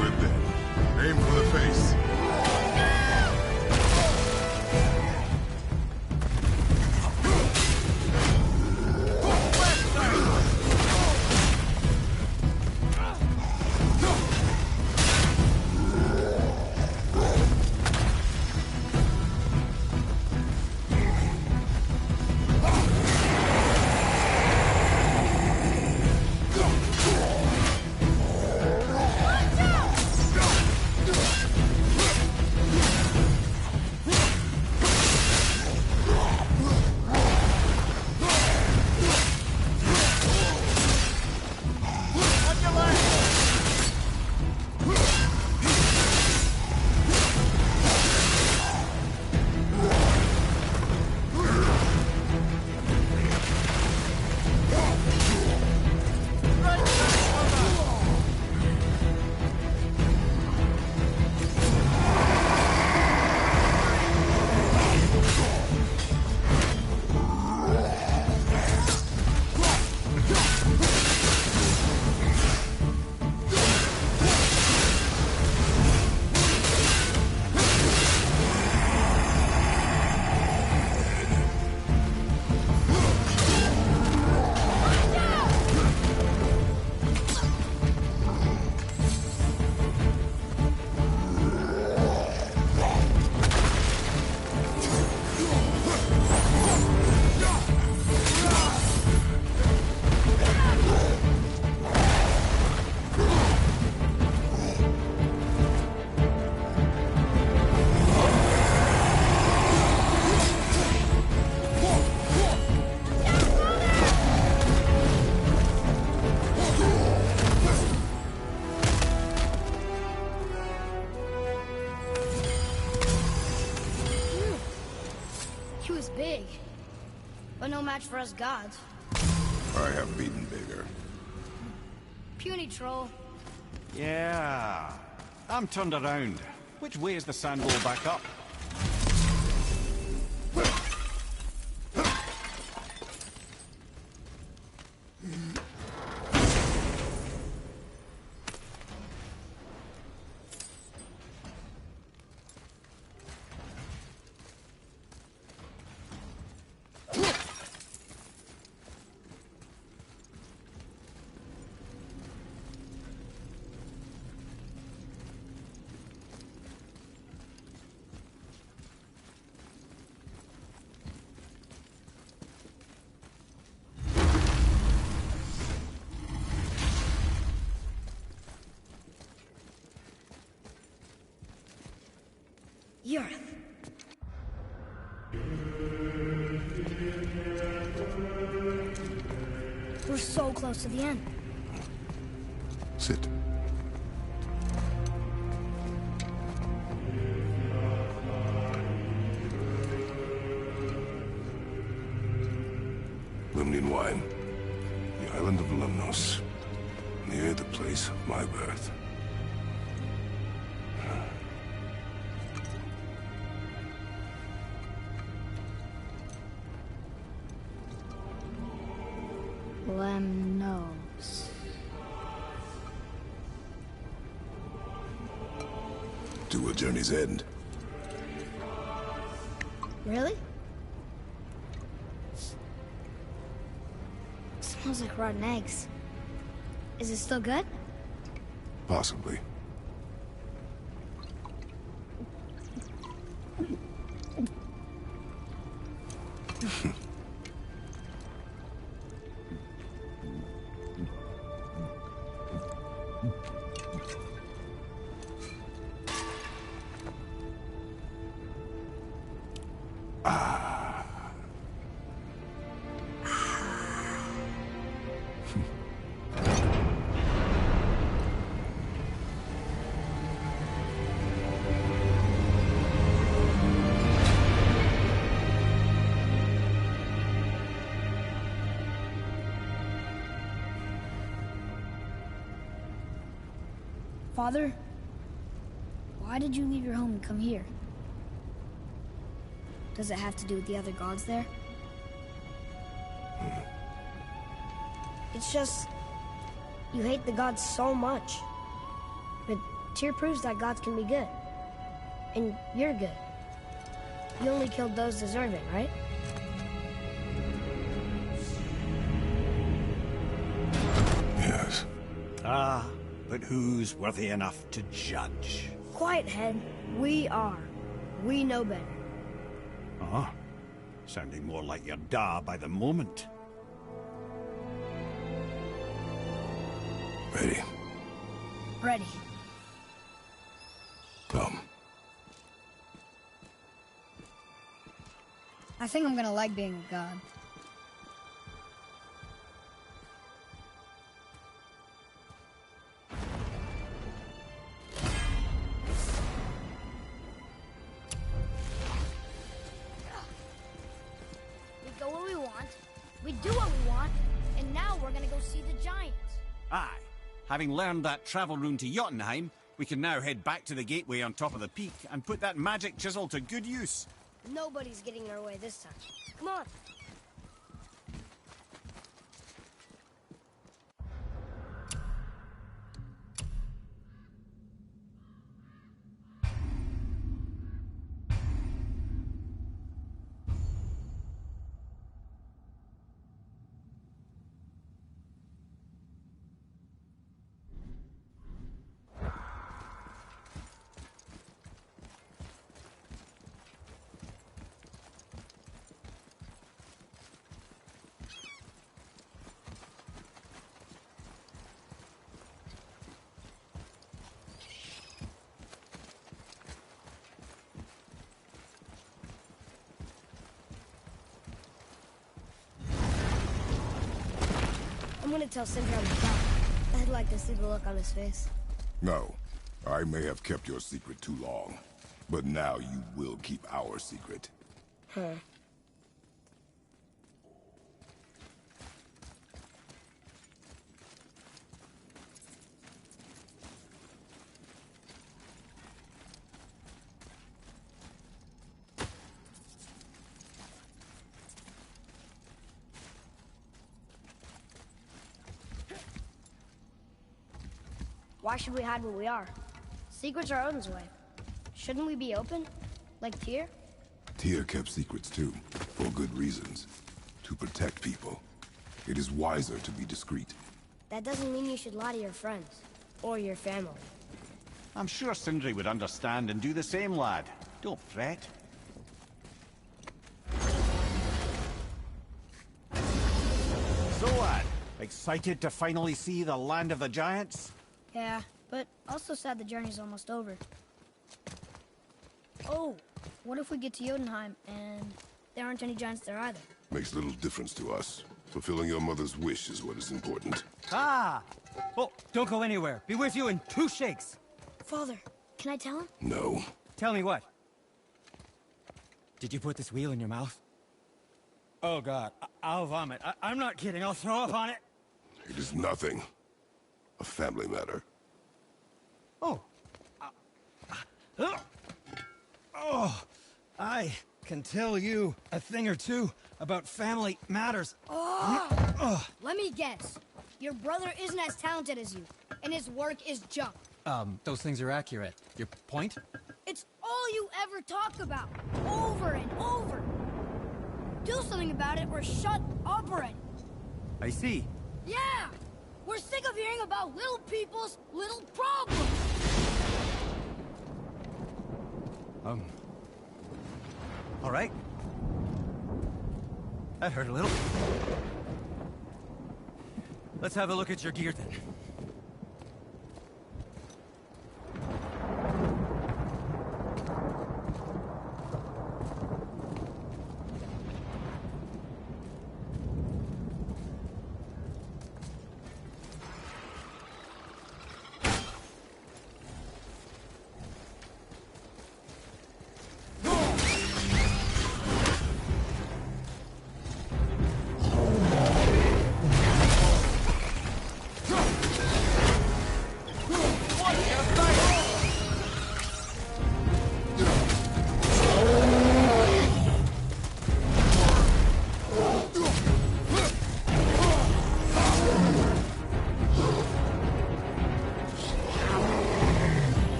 Good then. Aim for the face. He was big, but no match for us gods. I have beaten bigger. Puny troll. Yeah. I'm turned around. Which way is the sand bowl back up? Yarth. We're so close to the end. Sit. Lemnian wine. The island of Lemnos. Near the place of my birth. Lemnos. To a journey's end. Really? Smells like rotten eggs. Is it still good? Possibly. Father, why did you leave your home and come here? Does it have to do with the other gods there? It's just, you hate the gods so much. But Tyr proves that gods can be good. And you're good. You only killed those deserving, right? Yes. Ah, but who's worthy enough to judge? Quiet, head. We are. We know better. Ah, sounding more like your da by the moment. Ready? Ready. Come. I think I'm gonna like being a god. We go where we want, we do what we want, and now we're gonna go see the giants. Aye. Having learned that travel rune to Jotunheim, we can now head back to the gateway on top of the peak and put that magic chisel to good use. Nobody's getting in our way this time. Come on. I'm gonna tell Sindri I'm back. I'd like to see the look on his face. No. I may have kept your secret too long. But now you will keep our secret. Huh. Why should we hide where we are? Secrets are Odin's way. Shouldn't we be open? Like Tyr? Tyr kept secrets too, for good reasons. To protect people. It is wiser to be discreet. That doesn't mean you should lie to your friends. Or your family. I'm sure Sindri would understand and do the same, lad. Don't fret. So, lad, excited to finally see the land of the giants? Yeah, but also sad the journey's almost over. Oh, what if we get to Jotunheim and there aren't any giants there either? Makes little difference to us. Fulfilling your mother's wish is what is important. Ah! Oh, don't go anywhere. Be with you in 2 shakes. Father, can I tell him? No. Tell me what? Did you put this wheel in your mouth? Oh, God. I'll vomit. I'm not kidding. I'll throw up on it. It is nothing. A family matter. Oh. Oh. I can tell you a thing or two about family matters. Let me guess. Your brother isn't as talented as you, and his work is junk. Those things are accurate. Your point? It's all you ever talk about, over and over. Do something about it or shut up already. I see. Yeah! We're sick of hearing about little people's little problems! All right. That hurt a little. Let's have a look at your gear then.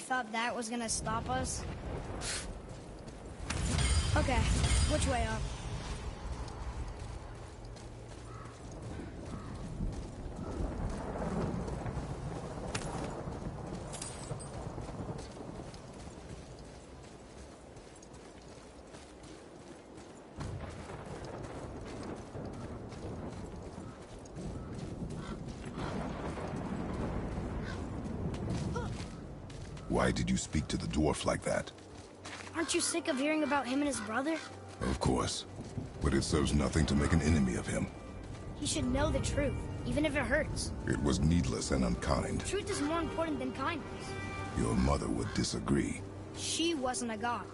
Thought that was gonna stop us? Okay, which way up? Why did you speak to the dwarf like that? Aren't you sick of hearing about him and his brother? Of course. But it serves nothing to make an enemy of him. He should know the truth, even if it hurts. It was needless and unkind. Truth is more important than kindness. Your mother would disagree. She wasn't a god.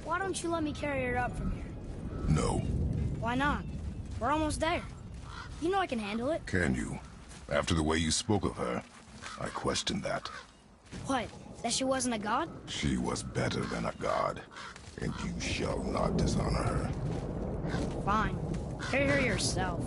Why don't you let me carry her up from here? No. Why not? We're almost there. You know I can handle it. Can you? After the way you spoke of her, I question that. What? That she wasn't a god? She was better than a god, and you shall not dishonor her. Fine. Carry her yourself.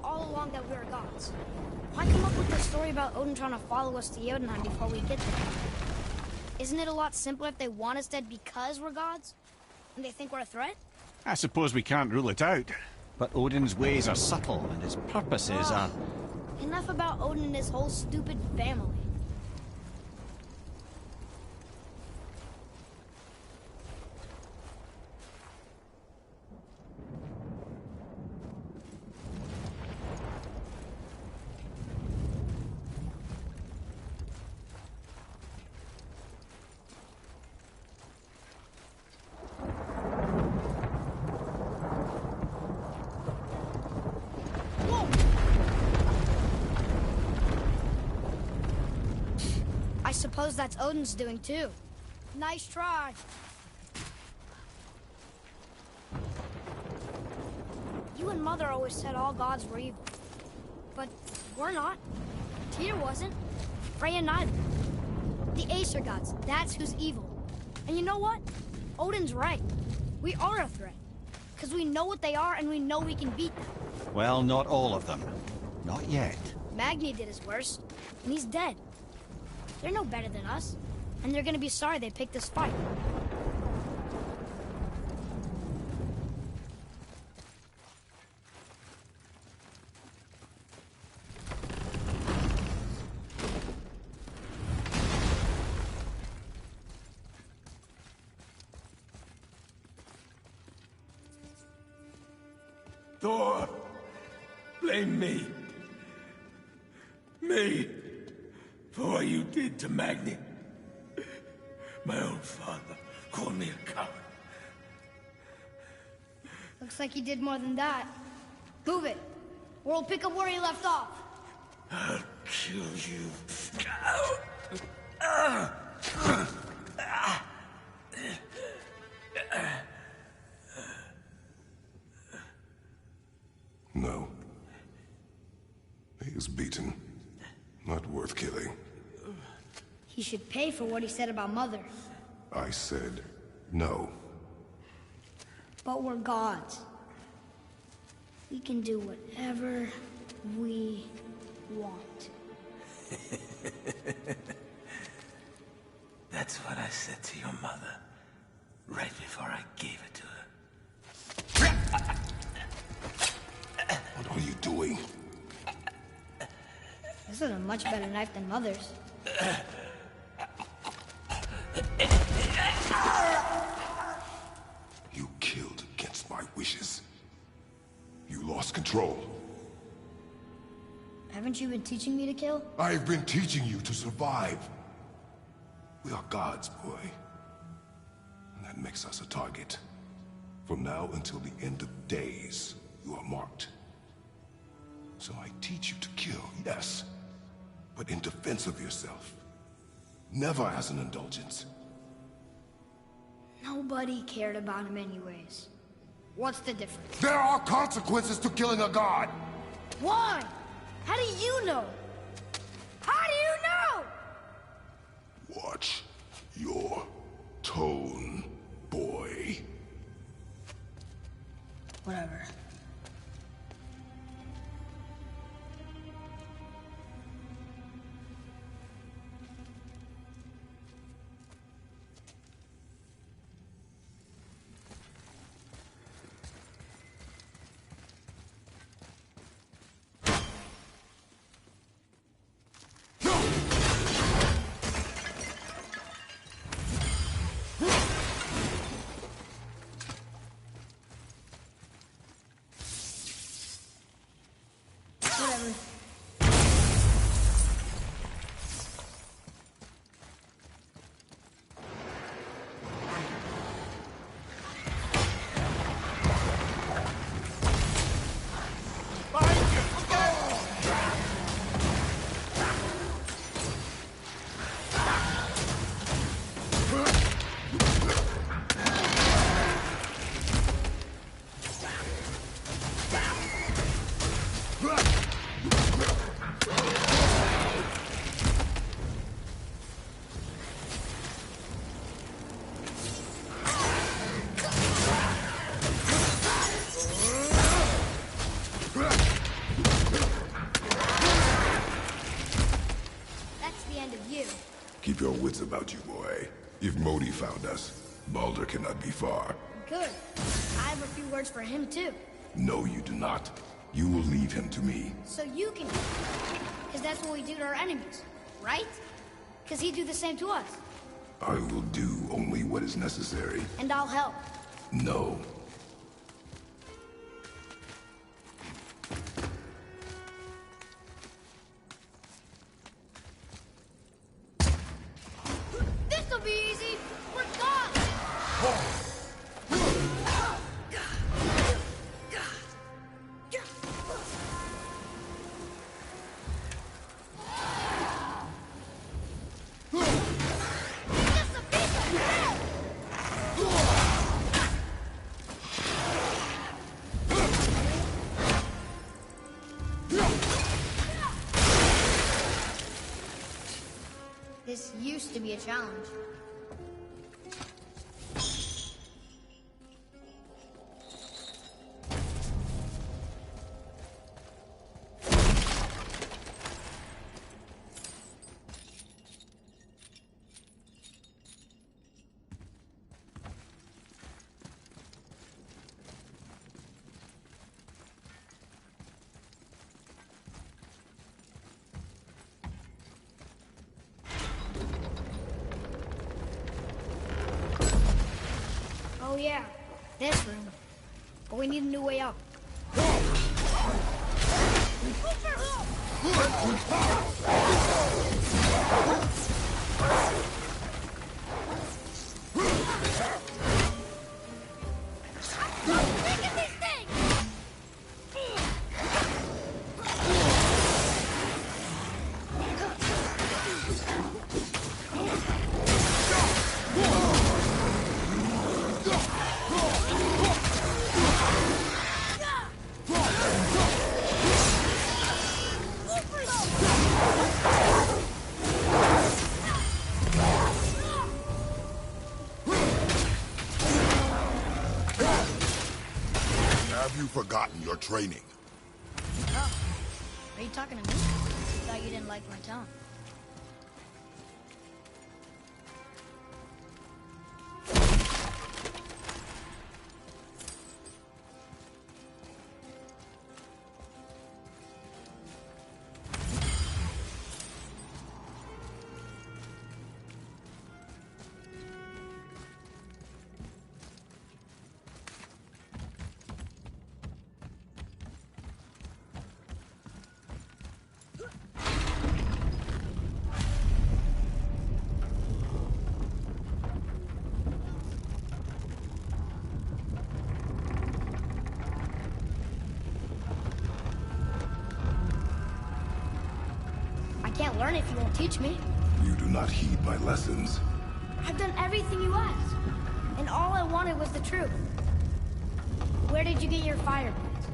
all along that we're gods. Why come up with this story about Odin trying to follow us to Jotunheim before we get there? Isn't it a lot simpler if they want us dead because we're gods? And they think we're a threat? I suppose we can't rule it out. But Odin's ways are subtle, and his purposes are... Enough about Odin and his whole stupid family. I suppose that's Odin's doing too. Nice try. You and Mother always said all gods were evil. But we're not. Tyr wasn't. Freya neither. The Aesir gods, that's who's evil. And you know what? Odin's right. We are a threat. Because we know what they are and we know we can beat them. Well, not all of them. Not yet. Magni did his worst, and he's dead. They're no better than us, and they're gonna be sorry they picked this fight. Thor, blame me. Me. For what you did to Magni. My own father called me a coward. Looks like he did more than that. Move it, or we'll pick up where he left off. I'll kill you. No. He is beaten. Not worth killing. He should pay for what he said about Mother. I said no. But we're gods. We can do whatever we want. That's what I said to your mother, right before I gave it to her. What are you doing? This is a much better knife than Mother's. You killed against my wishes. You lost control. Haven't you been teaching me to kill? I've been teaching you to survive. We are gods, boy. And that makes us a target. From now until the end of days, you are marked. So I teach you to kill, yes. But in defense of yourself. Never as an indulgence. Nobody cared about him anyways. What's the difference? There are consequences to killing a god! Why? How do you know? How do you know? Watch your tone, boy. Whatever. Keep your wits about you, boy. If Modi found us, Baldur cannot be far. Good. I have a few words for him, too. No, you do not. You will leave him to me. So you can do it. Because that's what we do to our enemies, right? Because he'd do the same to us. I will do only what is necessary. And I'll help. No. This'll be easy. We're gone. This used to be a challenge. Oh yeah, this room. But we need a new way up. Look at this thing! Have you forgotten your training? Oh, are you talking to me? I thought you didn't like my tone. I can't learn if you won't teach me. You do not heed my lessons. I've done everything you asked. And all I wanted was the truth. Where did you get your fire blades?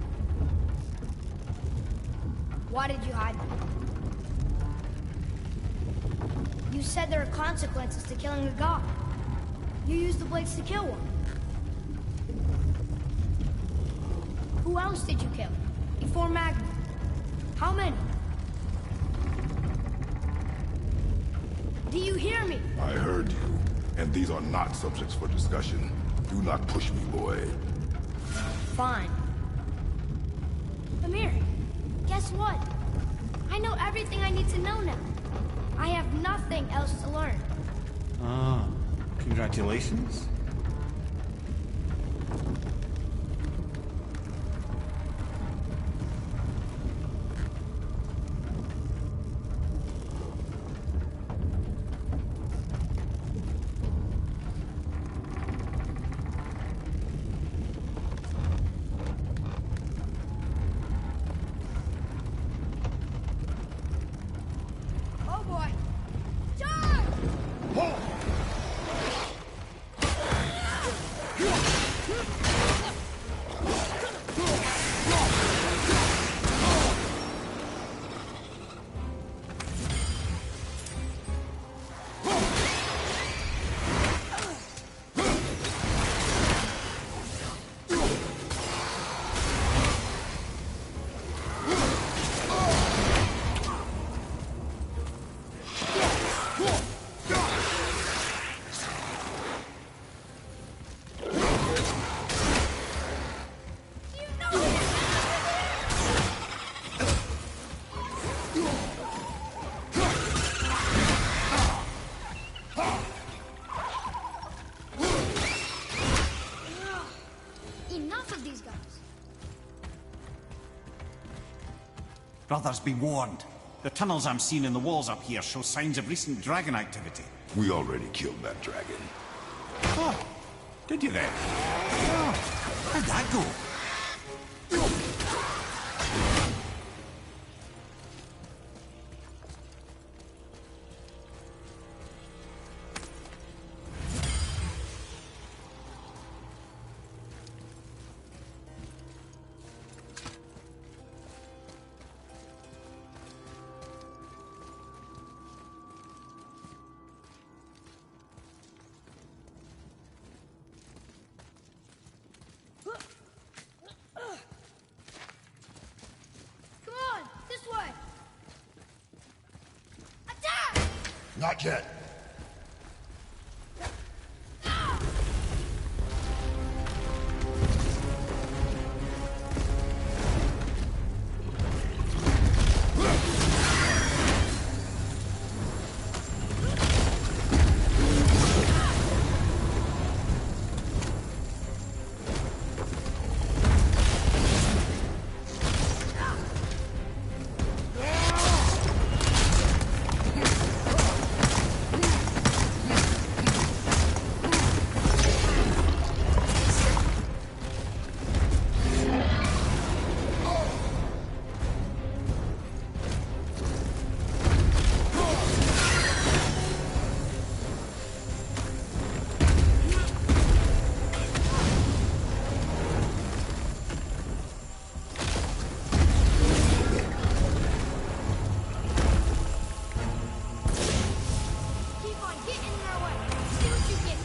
Why did you hide them? You said there are consequences to killing a god. You used the blades to kill one. Who else did you kill? Before Magma? How many? Do you hear me? I heard you, and these are not subjects for discussion. Do not push me, boy. Fine. Amir, guess what? I know everything I need to know now. I have nothing else to learn. Ah, congratulations. Oh boy! Charge! Enough of these guys. Brothers, be warned. The tunnels I'm seeing in the walls up here show signs of recent dragon activity. We already killed that dragon. Oh, did you then? Oh, how'd that go? Come on, this way. Attack! Not yet. Keep on getting in their way. See what you get.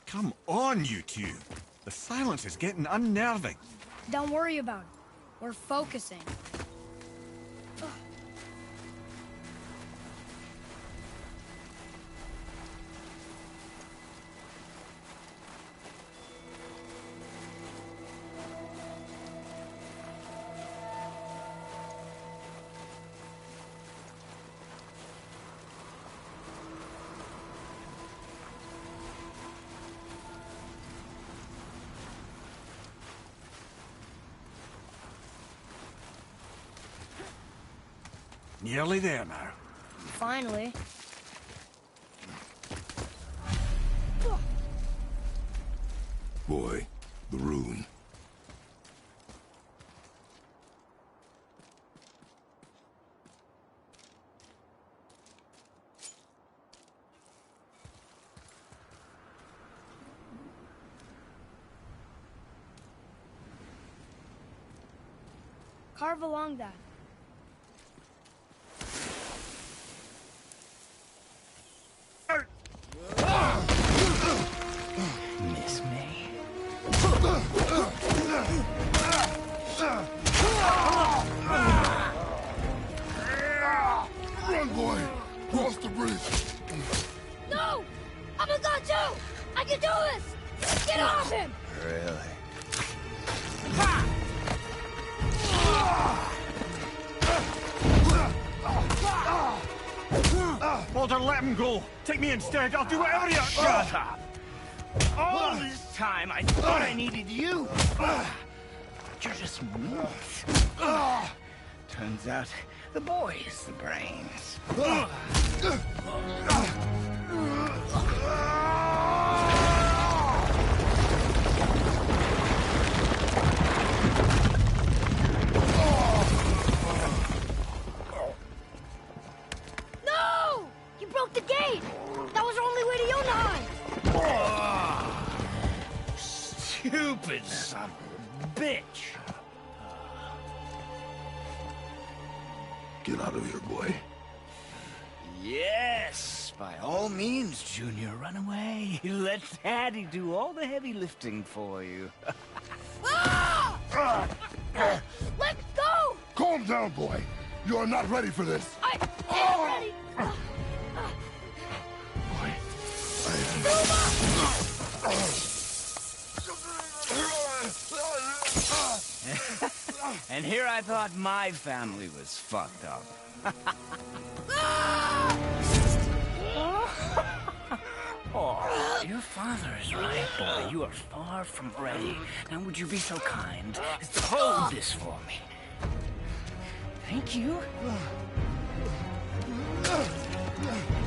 Come on, you two. The silence is getting unnerving. Don't worry about it. We're focusing. Nearly there now. Finally. Boy, the rune. Carve along that. boy! Cross the bridge! No! I'm a god too! I can do this! Get off him! Really? Walter, let him go. Take me instead. I'll do whatever you... Shut up! All this time, I thought I needed you. But you're just meat. Turns out, the boy is the brains. No! You broke the gate! That was our only way to Jotunheim! Stupid son of a bitch. Get out of here, boy. Yes, by all means, Junior, run away. Let Daddy do all the heavy lifting for you. Ah! Let go! Calm down, boy. You are not ready for this. I am ready! Boy, And here I thought my family was fucked up. Oh, your father is right, boy. You are far from ready. Now would you be so kind as to hold this for me? Thank you.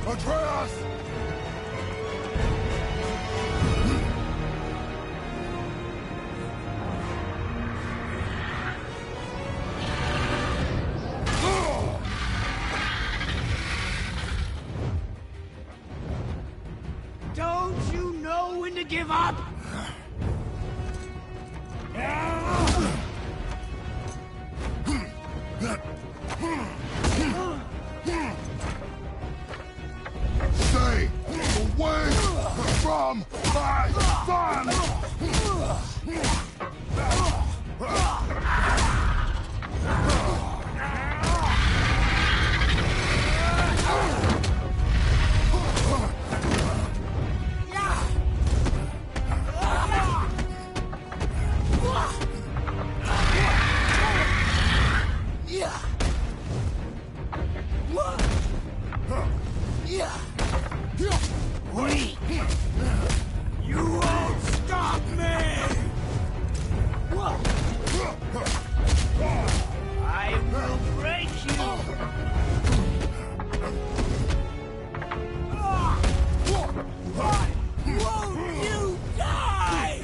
Atreus! Don't you know when to give up? Stay away from my son! Wait! You won't stop me! I will break you! Won't you die?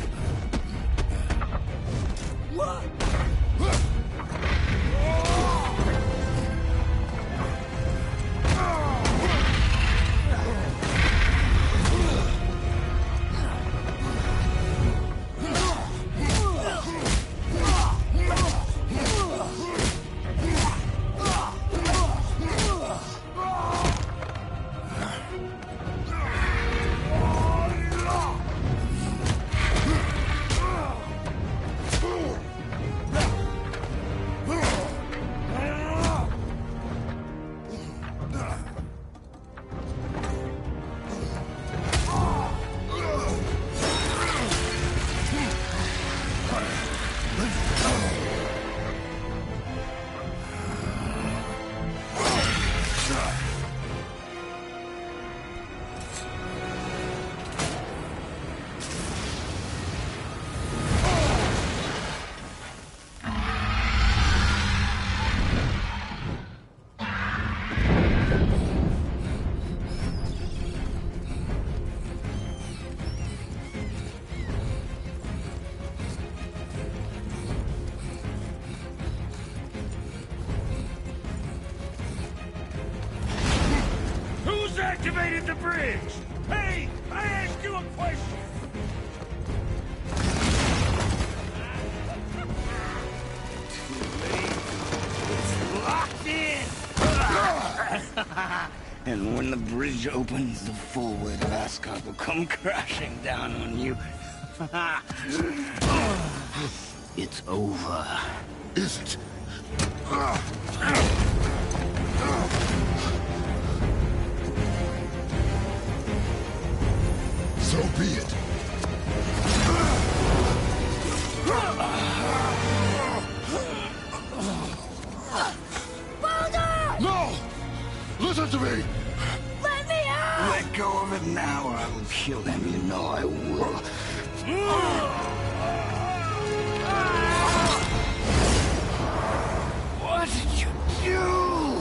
Who's activated the bridge? Hey, I asked you a question! Locked in! And when the bridge opens, the full weight of Asgard will come crashing down on you. It's over. Is it? Listen to me! Let me out! Let go of it now or I will kill them. You know I will. What did you do?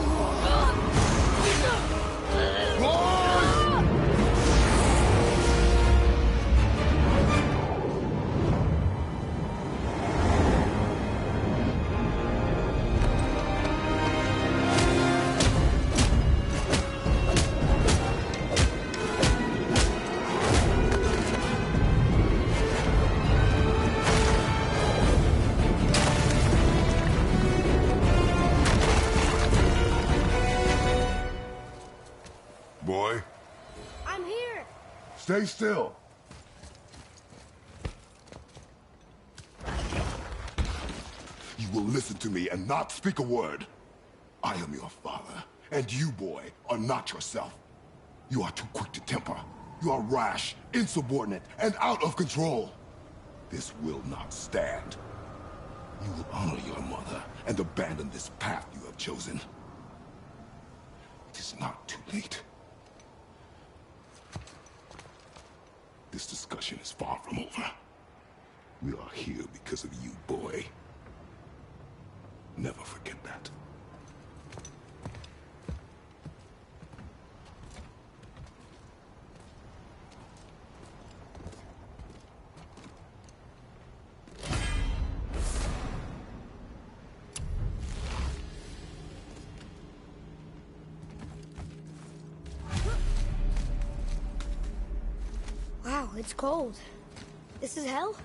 Boy, I'm here. stay still. You will listen to me and not speak a word. I am your father, and you, boy, are not yourself. You are too quick to temper. You are rash, insubordinate, and out of control. This will not stand. You will honor your mother and abandon this path you have chosen. It is not too late. This discussion is far from over. We are here because of you, boy. Never forget that. Wow, it's cold. This is hell?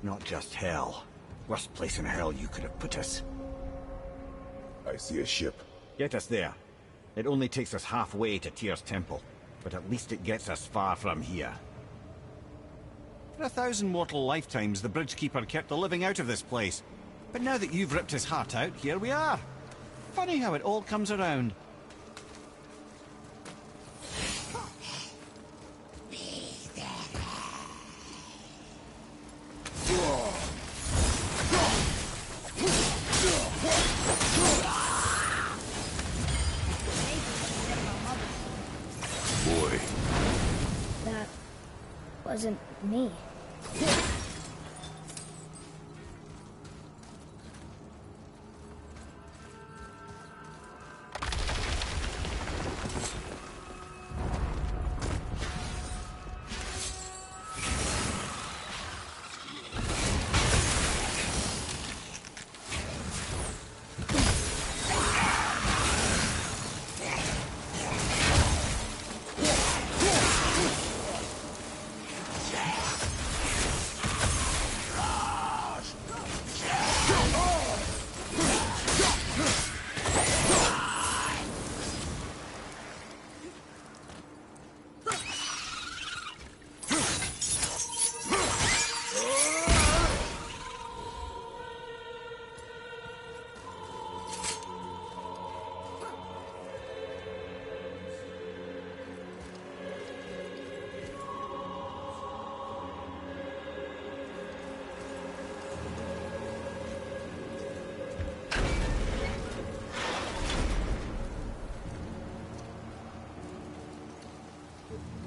Not just hell. Worst place in hell you could have put us. I see a ship. Get us there. It only takes us halfway to Tyr's temple, but at least it gets us far from here. For 1,000 mortal lifetimes, the Bridgekeeper kept the living out of this place. But now that you've ripped his heart out, here we are. Funny how it all comes around. Boy. That wasn't me.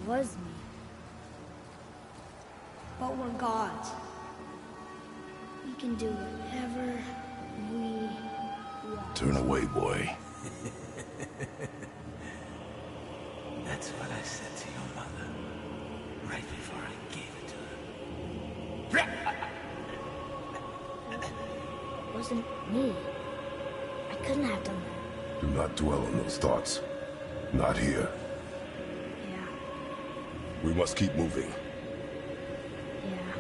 Was me. But we're gods. We can do whatever we want. Turn away, boy. That's what I said to your mother, right before I gave it to her. It wasn't me. I couldn't have done that. Do not dwell on those thoughts. Not here. Yeah, We must keep moving. yeah.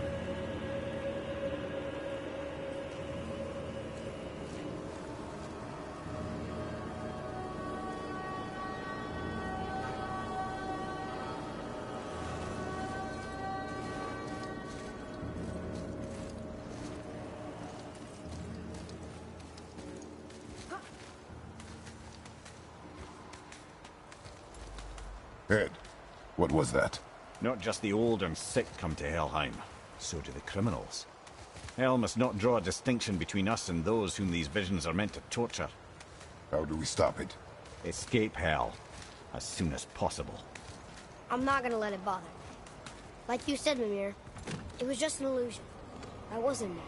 Ed, what was that? Not just the old and sick come to Helheim, so do the criminals. Hell must not draw a distinction between us and those whom these visions are meant to torture. How do we stop it? Escape Hell. as soon as possible. I'm not gonna let it bother me. Like you said, Mimir, it was just an illusion. I wasn't me.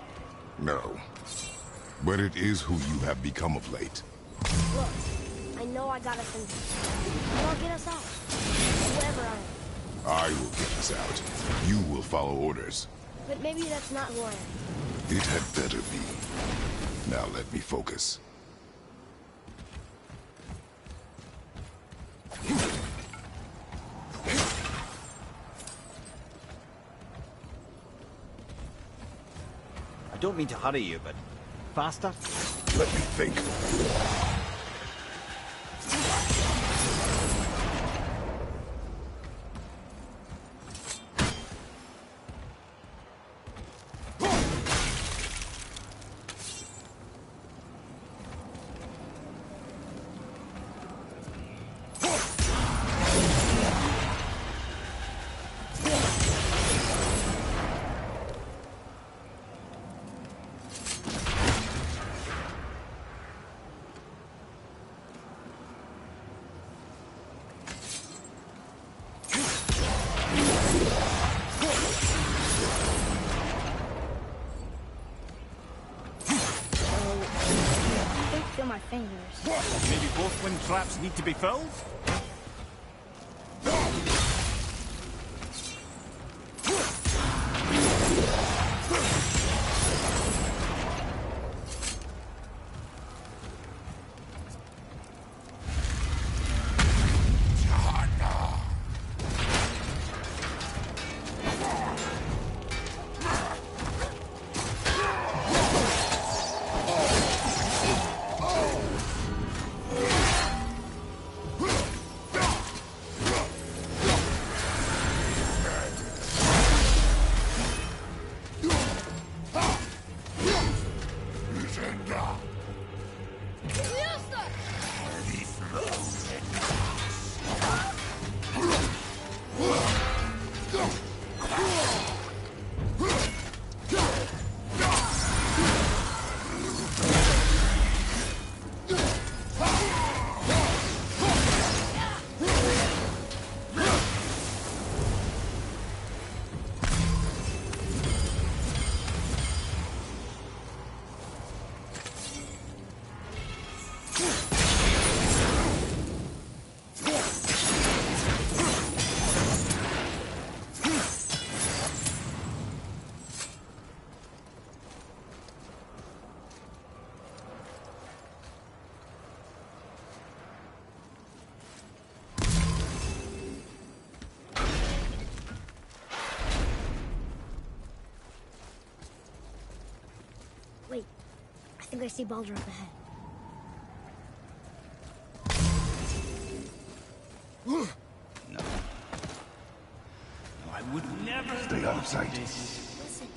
No. But it is who you have become of late. Look, I know I got us in here. But I'll get us out. Whoever I am. I will get us out. You will follow orders. But maybe that's not who I am. It had better be. Now let me focus. I don't mean to hurry you, but faster? Let me think. Feel my fingers. Maybe both wind traps need to be filled? Wait, I think I see Baldur up ahead. No. No, I would never... Stay out of sight. Listen.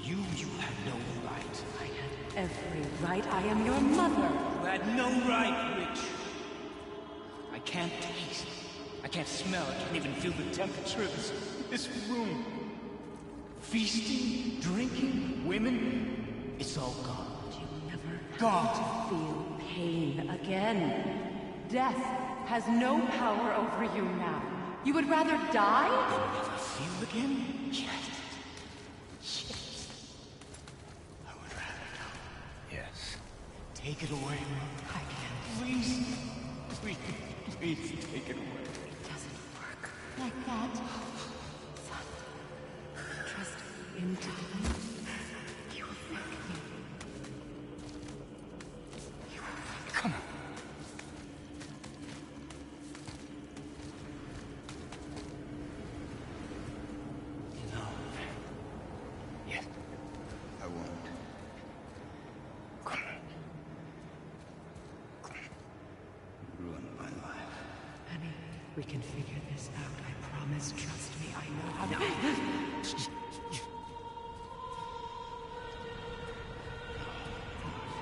You had no right. I had every right. I am your mother. You had no right, Witch. I can't taste. I can't smell. I can't even feel the temperature of this room. Feasting, drinking, women. It's all gone. You'll never Gone. feel pain again. Death has no power over you now. You would rather die? Never feel again? Yes. Yes. I would rather die. Yes. Take it away. I can't. Please. Please take it away. It doesn't work like that. Son, trust in time. You will thank me. You will thank me. Come on. No. Yes. I won't. Come on. Ruin my life. Honey, we can figure this out. I promise. Trust me. I know how to...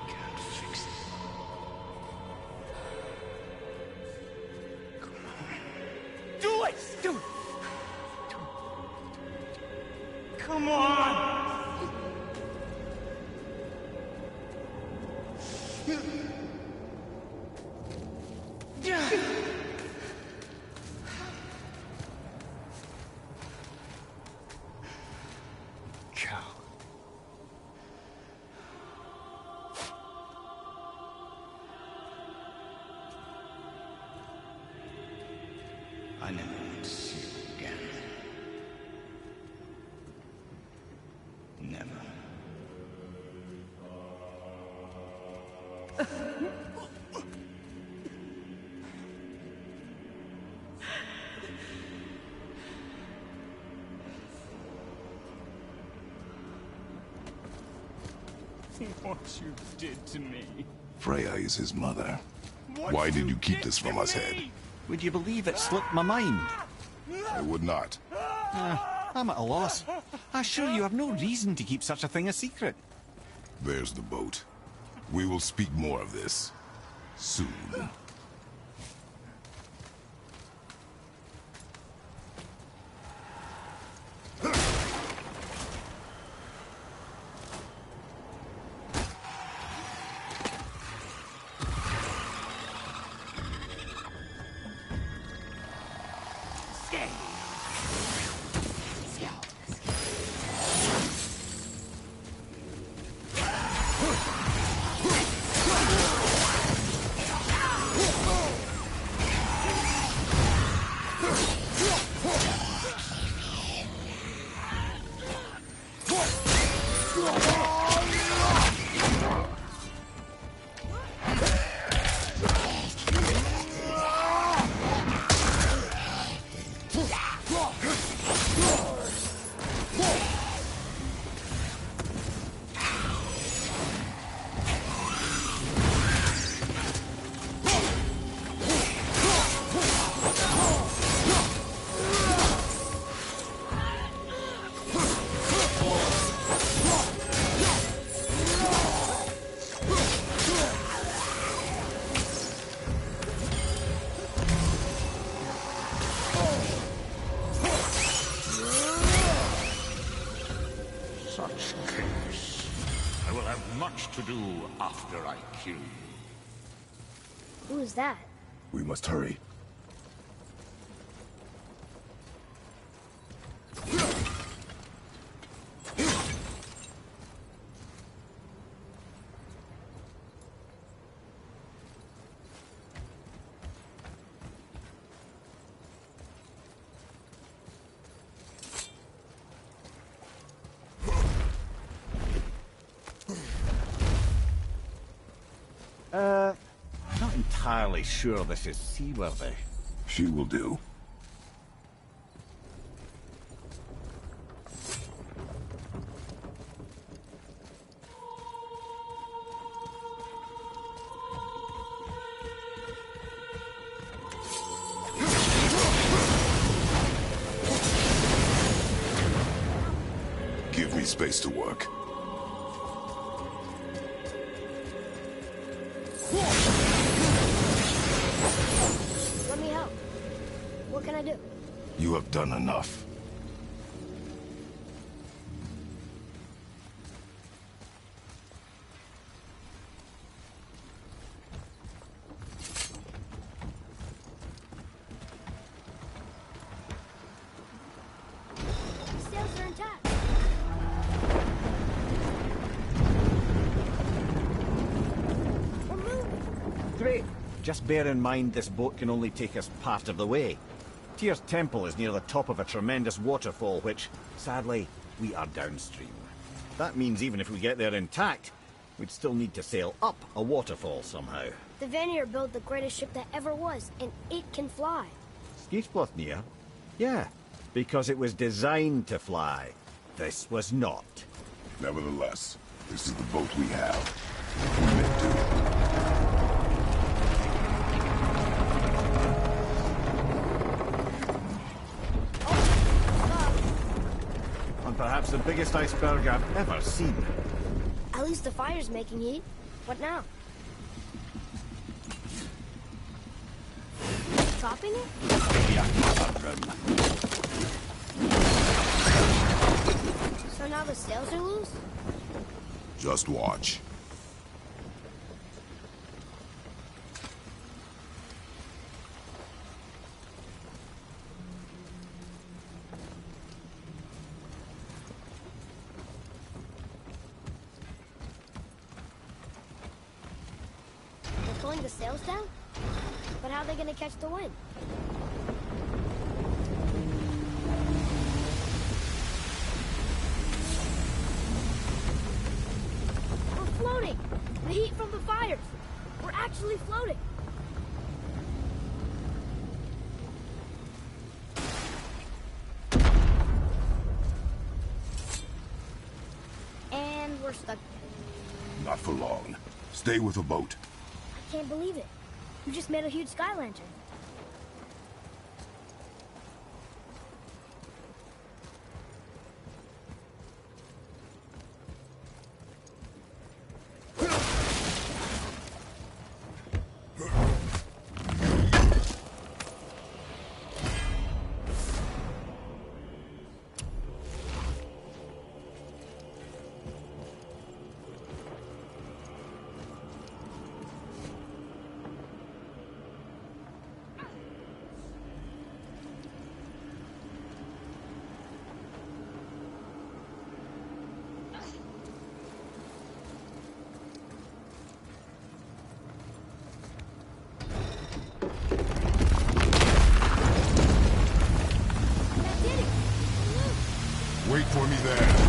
Can't fix it. Come on. Do it! Do it! Come on! I never want to see you again. Never. What you did to me. Freya is his mother. Why did you keep this from us, Head? Would you believe it slipped my mind? I would not. I'm at a loss. I assure you have no reason to keep such a thing a secret. There's the boat. We will speak more of this soon. To do after I kill you. Who is that? We must hurry. Not entirely sure this is seaworthy. She will do. Give me space to work. Let me help. What can I do? You have done enough. The sails are intact. We're moving. Great. Just bear in mind this boat can only take us part of the way. Tyr's temple is near the top of a tremendous waterfall, which, sadly, we are downstream. That means even if we get there intact, we'd still need to sail up a waterfall somehow. The Vanir built the greatest ship that ever was, and it can fly. Skidbladnir? Yeah, because it was designed to fly. This was not. Nevertheless, this is the boat we have. We may do. And perhaps the biggest iceberg I've ever seen. At least the fire's making heat. What now? Dropping it? So now the sails are loose? Just watch. They're pulling the sails down? But how are they gonna catch the wind? The heat from the fires. We're actually floating. And we're stuck again. Not for long. Stay with the boat. I can't believe it. You just made a huge sky lantern. Wait for me there.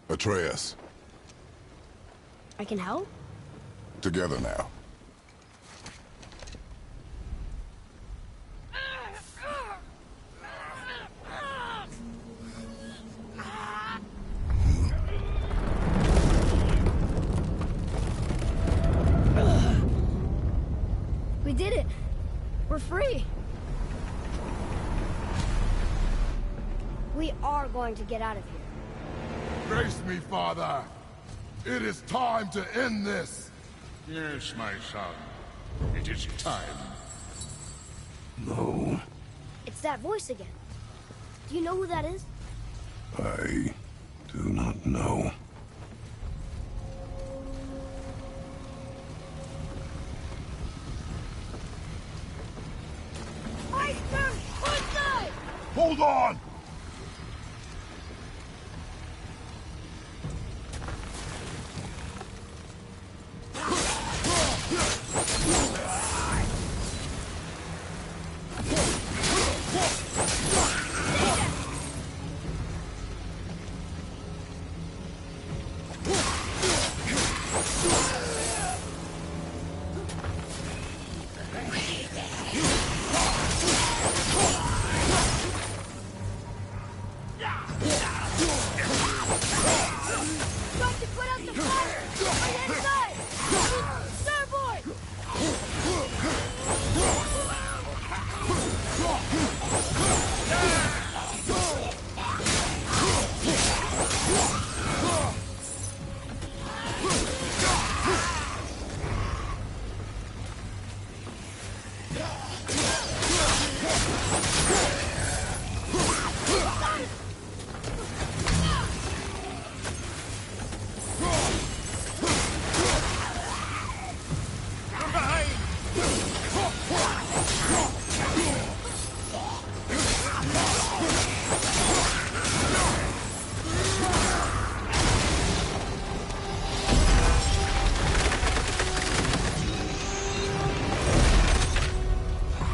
Atreus. I can help? Together now. We did it! We're free! We are going to get out of here. Face me, father. It is time to end this. Yes, my son. It is time. No, It's that voice again. Do you know who that is? I do not know. Iceberg! Outside! Hold on! Got to put out the fire! Right inside! Starboard!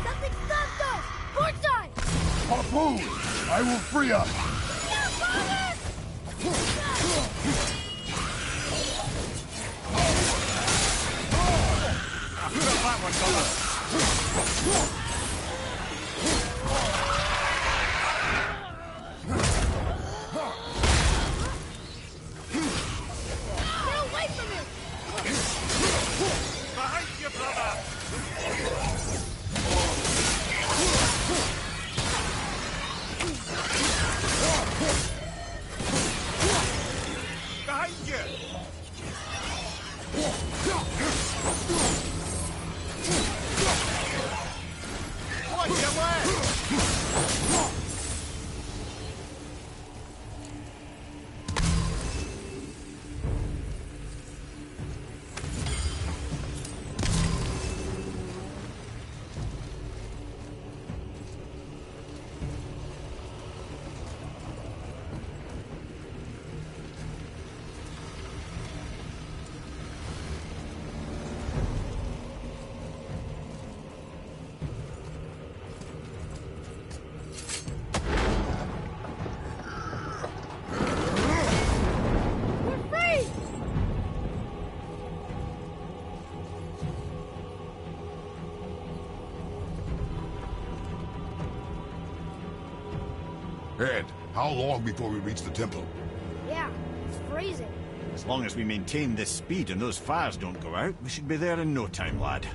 Something stopped us! Port side! Harpoon! I will free us! That one, fella. Get away from him! Behind you, brother! Behind you! How long before we reach the temple? Yeah, it's freezing. As long as we maintain this speed and those fires don't go out, we should be there in no time, lad.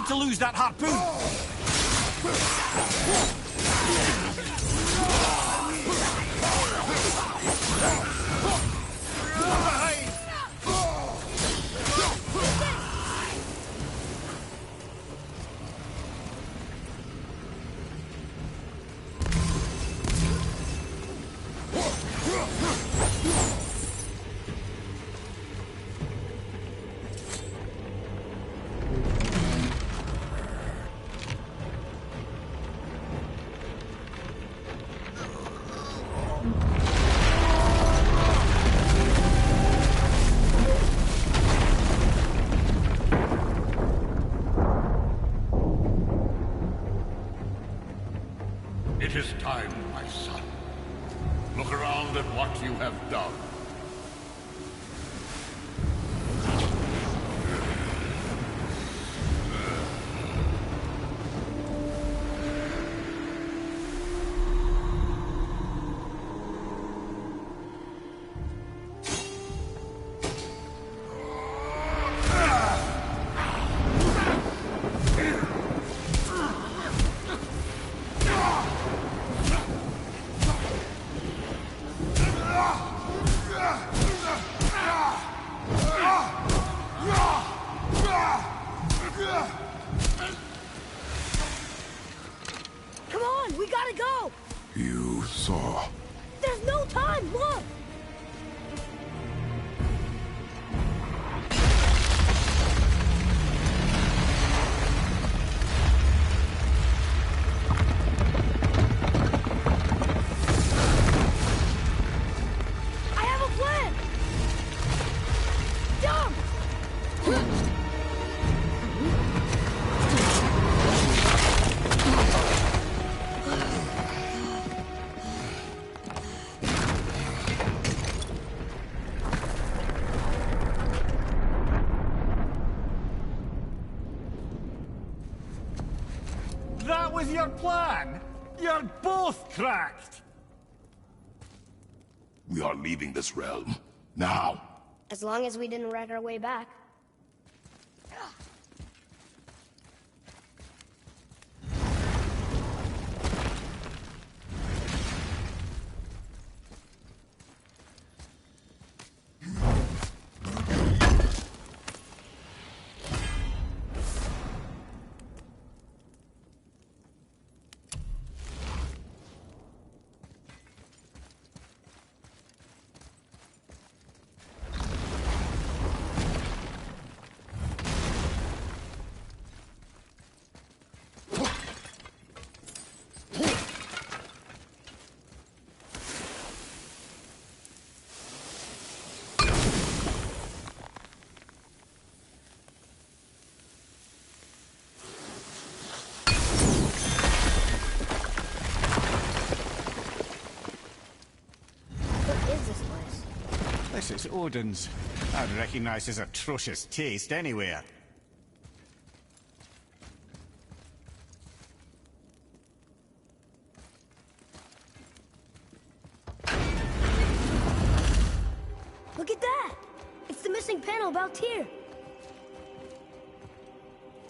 To lose that harpoon! It is time, my son. Look around at what you have done. Come on, we gotta go! You saw. There's no time, look! I have a plan! Jump! was your plan? You're both cracked! We are leaving this realm. Now! As long as we didn't wreck our way back. This is Odin's. I'd recognize his atrocious taste anywhere. Look at that! It's the missing panel about Tyr.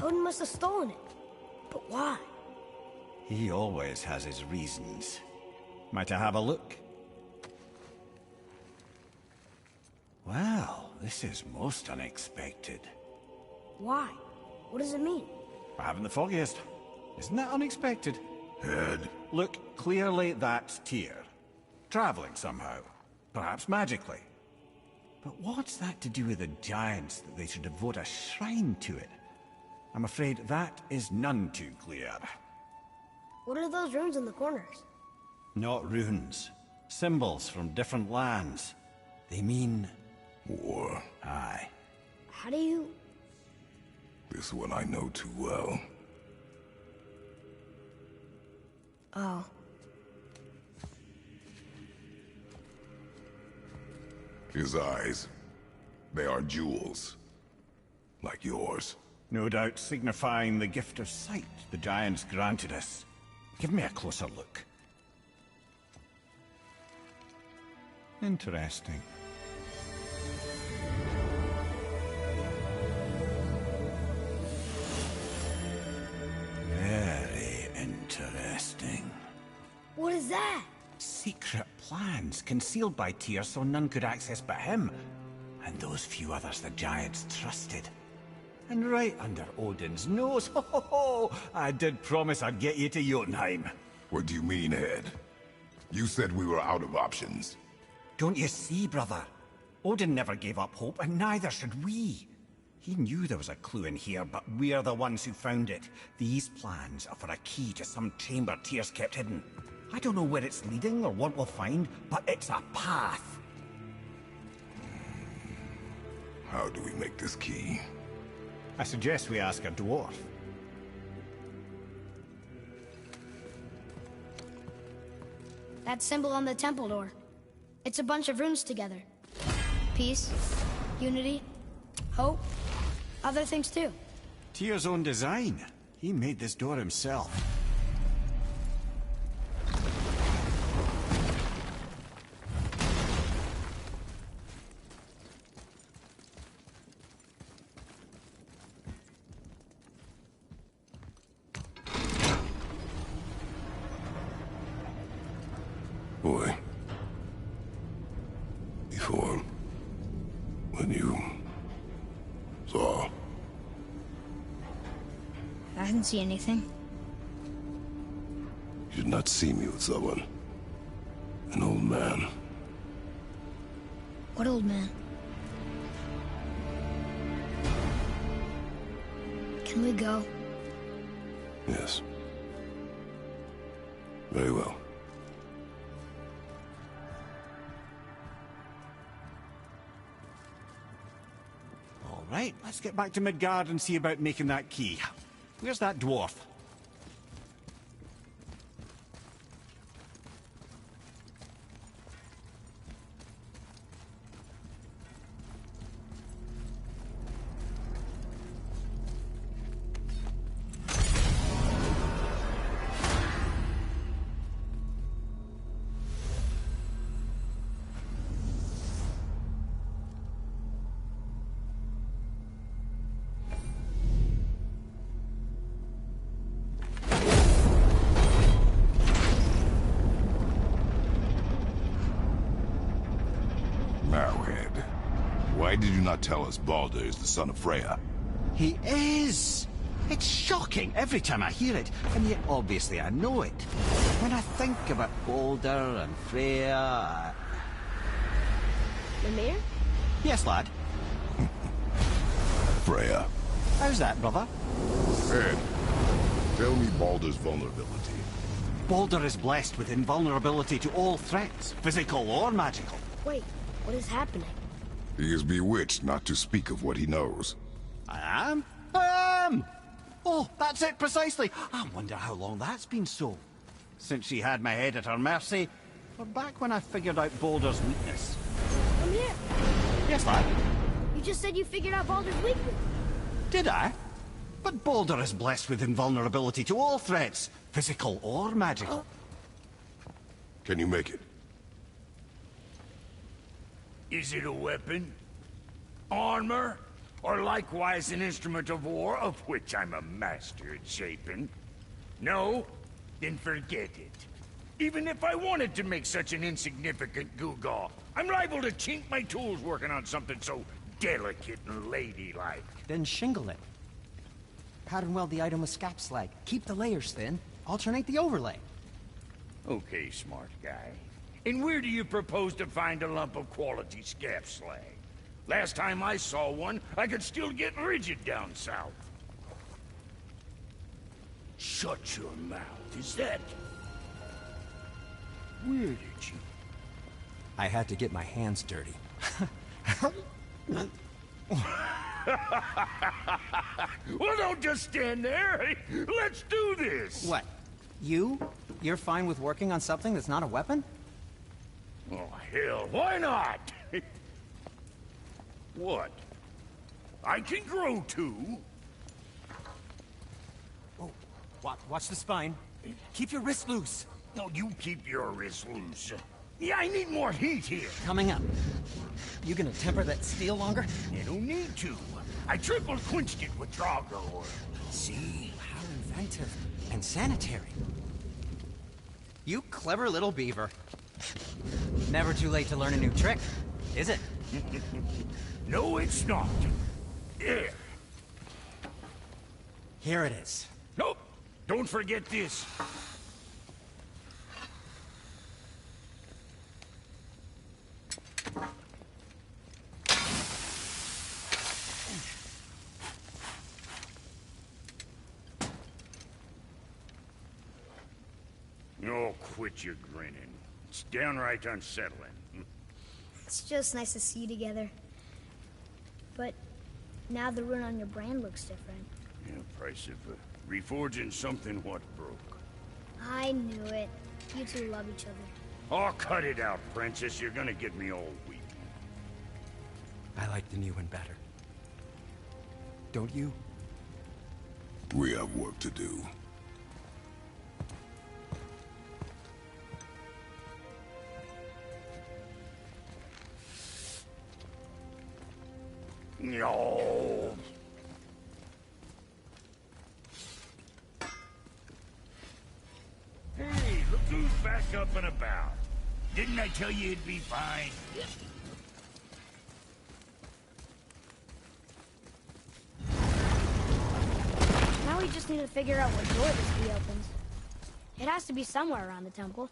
Odin must have stolen it. But why? He always has his reasons. Might I have a look? Well, this is most unexpected. Why? What does it mean? I haven't the foggiest. Isn't that unexpected? Head. Look, clearly that's Tyr. Traveling somehow. Perhaps magically. But what's that to do with the giants that they should devote a shrine to it? I'm afraid that is none too clear. What are those runes in the corners? Not runes. Symbols from different lands. They mean... war. Aye. How do you... This one I know too well. Oh. His eyes. They are jewels. Like yours. No doubt signifying the gift of sight the giants granted us. Give me a closer look. Interesting. Very interesting. What is that? Secret plans concealed by Tyr so none could access but him. And those few others the giants trusted. And right under Odin's nose, ho ho ho! I did promise I'd get you to Jotunheim. What do you mean, Head? You said we were out of options. Don't you see, brother? Odin never gave up hope, and neither should we. He knew there was a clue in here, but we're the ones who found it. These plans are for a key to some chamber Tyr's kept hidden. I don't know where it's leading or what we'll find, but it's a path. How do we make this key? I suggest we ask a dwarf. That symbol on the temple door. It's a bunch of runes together. Peace, unity, hope, other things too. Tyr's own design. He made this door himself. Boy. Before... when you... saw... I didn't see anything. You did not see me with someone. An old man. What old man? Can we go? Yes. Very well. All right, let's get back to Midgard and see about making that key. Where's that dwarf? Marrowhead, why did you not tell us Baldur is the son of Freya? He is! It's shocking every time I hear it, and yet obviously I know it. When I think about Baldur and Freya... Mimir? Yes, lad? Freya. How's that, brother? Ed, tell me Baldur's vulnerability. Baldur is blessed with invulnerability to all threats, physical or magical. Wait, what is happening? He is bewitched not to speak of what he knows. I am? I am! Oh, that's it precisely. I wonder how long that's been so. Since she had my head at her mercy, or back when I figured out Baldur's weakness. Mimir, Yes, lad? you just said you figured out Baldur's weakness. Did I? But Baldur is blessed with invulnerability to all threats, physical or magical. Can you make it? Is it a weapon? Armor? Or likewise an instrument of war, of which I'm a master at shaping? No? Then forget it. Even if I wanted to make such an insignificant gewgaw, I'm liable to chink my tools working on something so delicate and ladylike. Then shingle it. Pattern weld the item with scap slag. Keep the layers thin. Alternate the overlay. Okay, smart guy. And where do you propose to find a lump of quality scap slag? Last time I saw one, I could still get rigid down south. Shut your mouth, is that... Where did you... I had to get my hands dirty. Well, don't just stand there. Let's do this. What? You're fine with working on something that's not a weapon? Oh, hell, why not? What? I can grow too. Oh, watch the spine. Keep your wrist loose. No, you keep your wrist loose. Yeah, I need more heat here. Coming up. You gonna temper that steel longer? You don't need to. I triple quenched it with Draugr oil. See? How inventive. And sanitary. You clever little beaver. Never too late to learn a new trick, is it? No, it's not. There. Here it is. Nope. Don't forget this. Oh, quit your grinning. It's downright unsettling. It's just nice to see you together. But now the rune on your brand looks different. Yeah, price of reforging something what broke. I knew it. You two love each other. Oh, cut it out, Princess. You're gonna get me all weak. I like the new one better. Don't you? We have work to do. No. Hey, look who's back up and about. Didn't I tell you it'd be fine? Now we just need to figure out what door this key opens. It has to be somewhere around the temple.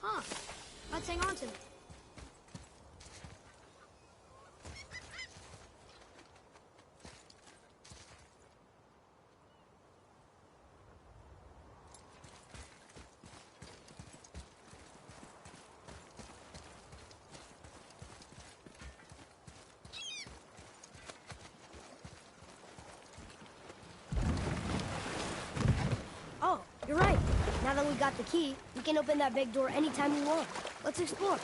Huh. Let's hang on to it. Oh, you're right. Now that we got the key, we can open that big door anytime we want. Let's explore.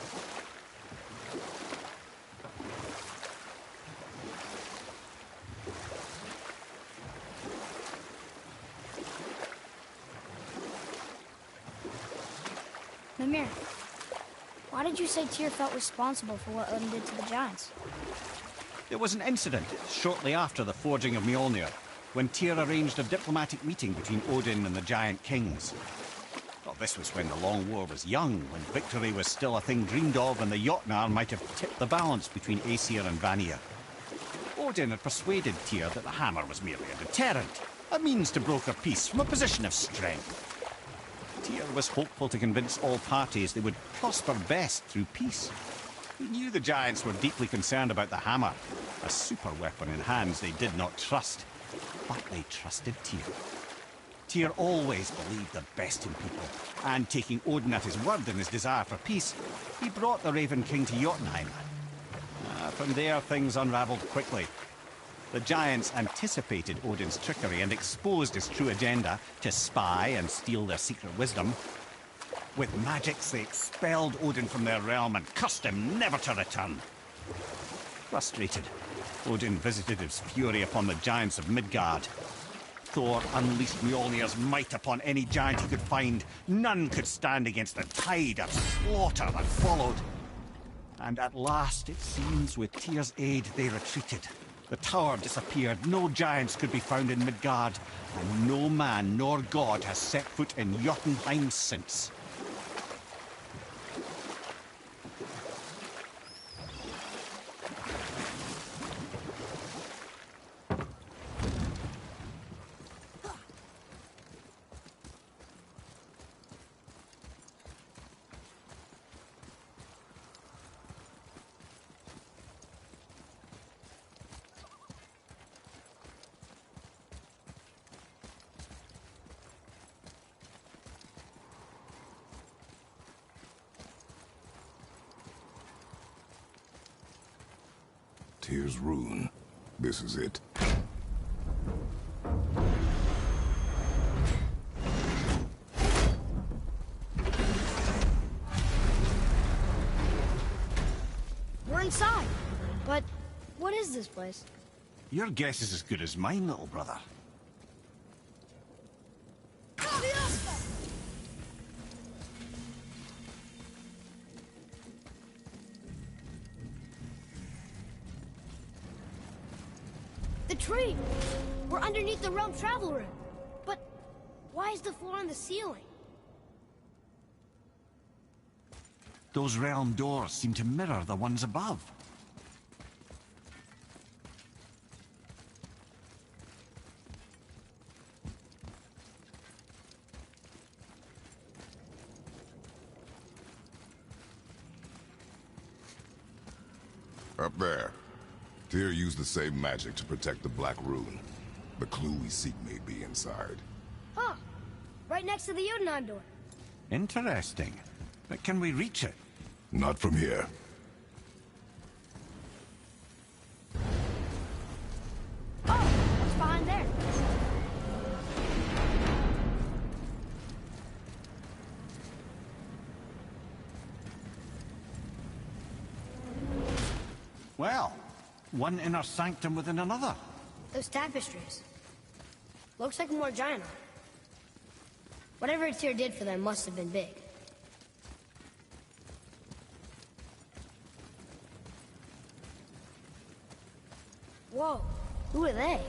Mimir, why did you say Tyr felt responsible for what Odin did to the Giants? There was an incident shortly after the forging of Mjolnir, when Tyr arranged a diplomatic meeting between Odin and the Giant Kings. Well, this was when the Long War was young, when victory was still a thing dreamed of, and the Jotnar might have tipped the balance between Aesir and Vanir. Odin had persuaded Tyr that the hammer was merely a deterrent, a means to broker peace from a position of strength. Tyr was hopeful to convince all parties they would prosper best through peace. He knew the giants were deeply concerned about the hammer, a super weapon in hands they did not trust. But they trusted Tyr. Tyr always believed the best in people, and taking Odin at his word in his desire for peace, he brought the Raven King to Jotunheim. From there, things unraveled quickly. The giants anticipated Odin's trickery and exposed his true agenda to spy and steal their secret wisdom. With magics, they expelled Odin from their realm and cursed him never to return. Frustrated, Odin visited his fury upon the giants of Midgard. Thor unleashed Mjolnir's might upon any giant he could find. None could stand against the tide of slaughter that followed. And at last, it seems, with Tyr's aid, they retreated. The tower disappeared, no giants could be found in Midgard, and no man nor god has set foot in Jotunheim since. Tyr's rune. This is it. We're inside. But what is this place? Your guess is as good as mine, little brother. The tree! We're underneath the realm travel room. But why is the floor on the ceiling? Those realm doors seem to mirror the ones above. Up there. Tyr used the same magic to protect the Black Rune. The clue we seek may be inside. Huh. Right next to the Jotunheim door. Interesting. But can we reach it? Not from here. Oh, what's behind there? Well, one inner sanctum within another. Those tapestries. Looks like more giant art. Whatever Tyr did for them must have been big. Whoa, who are they?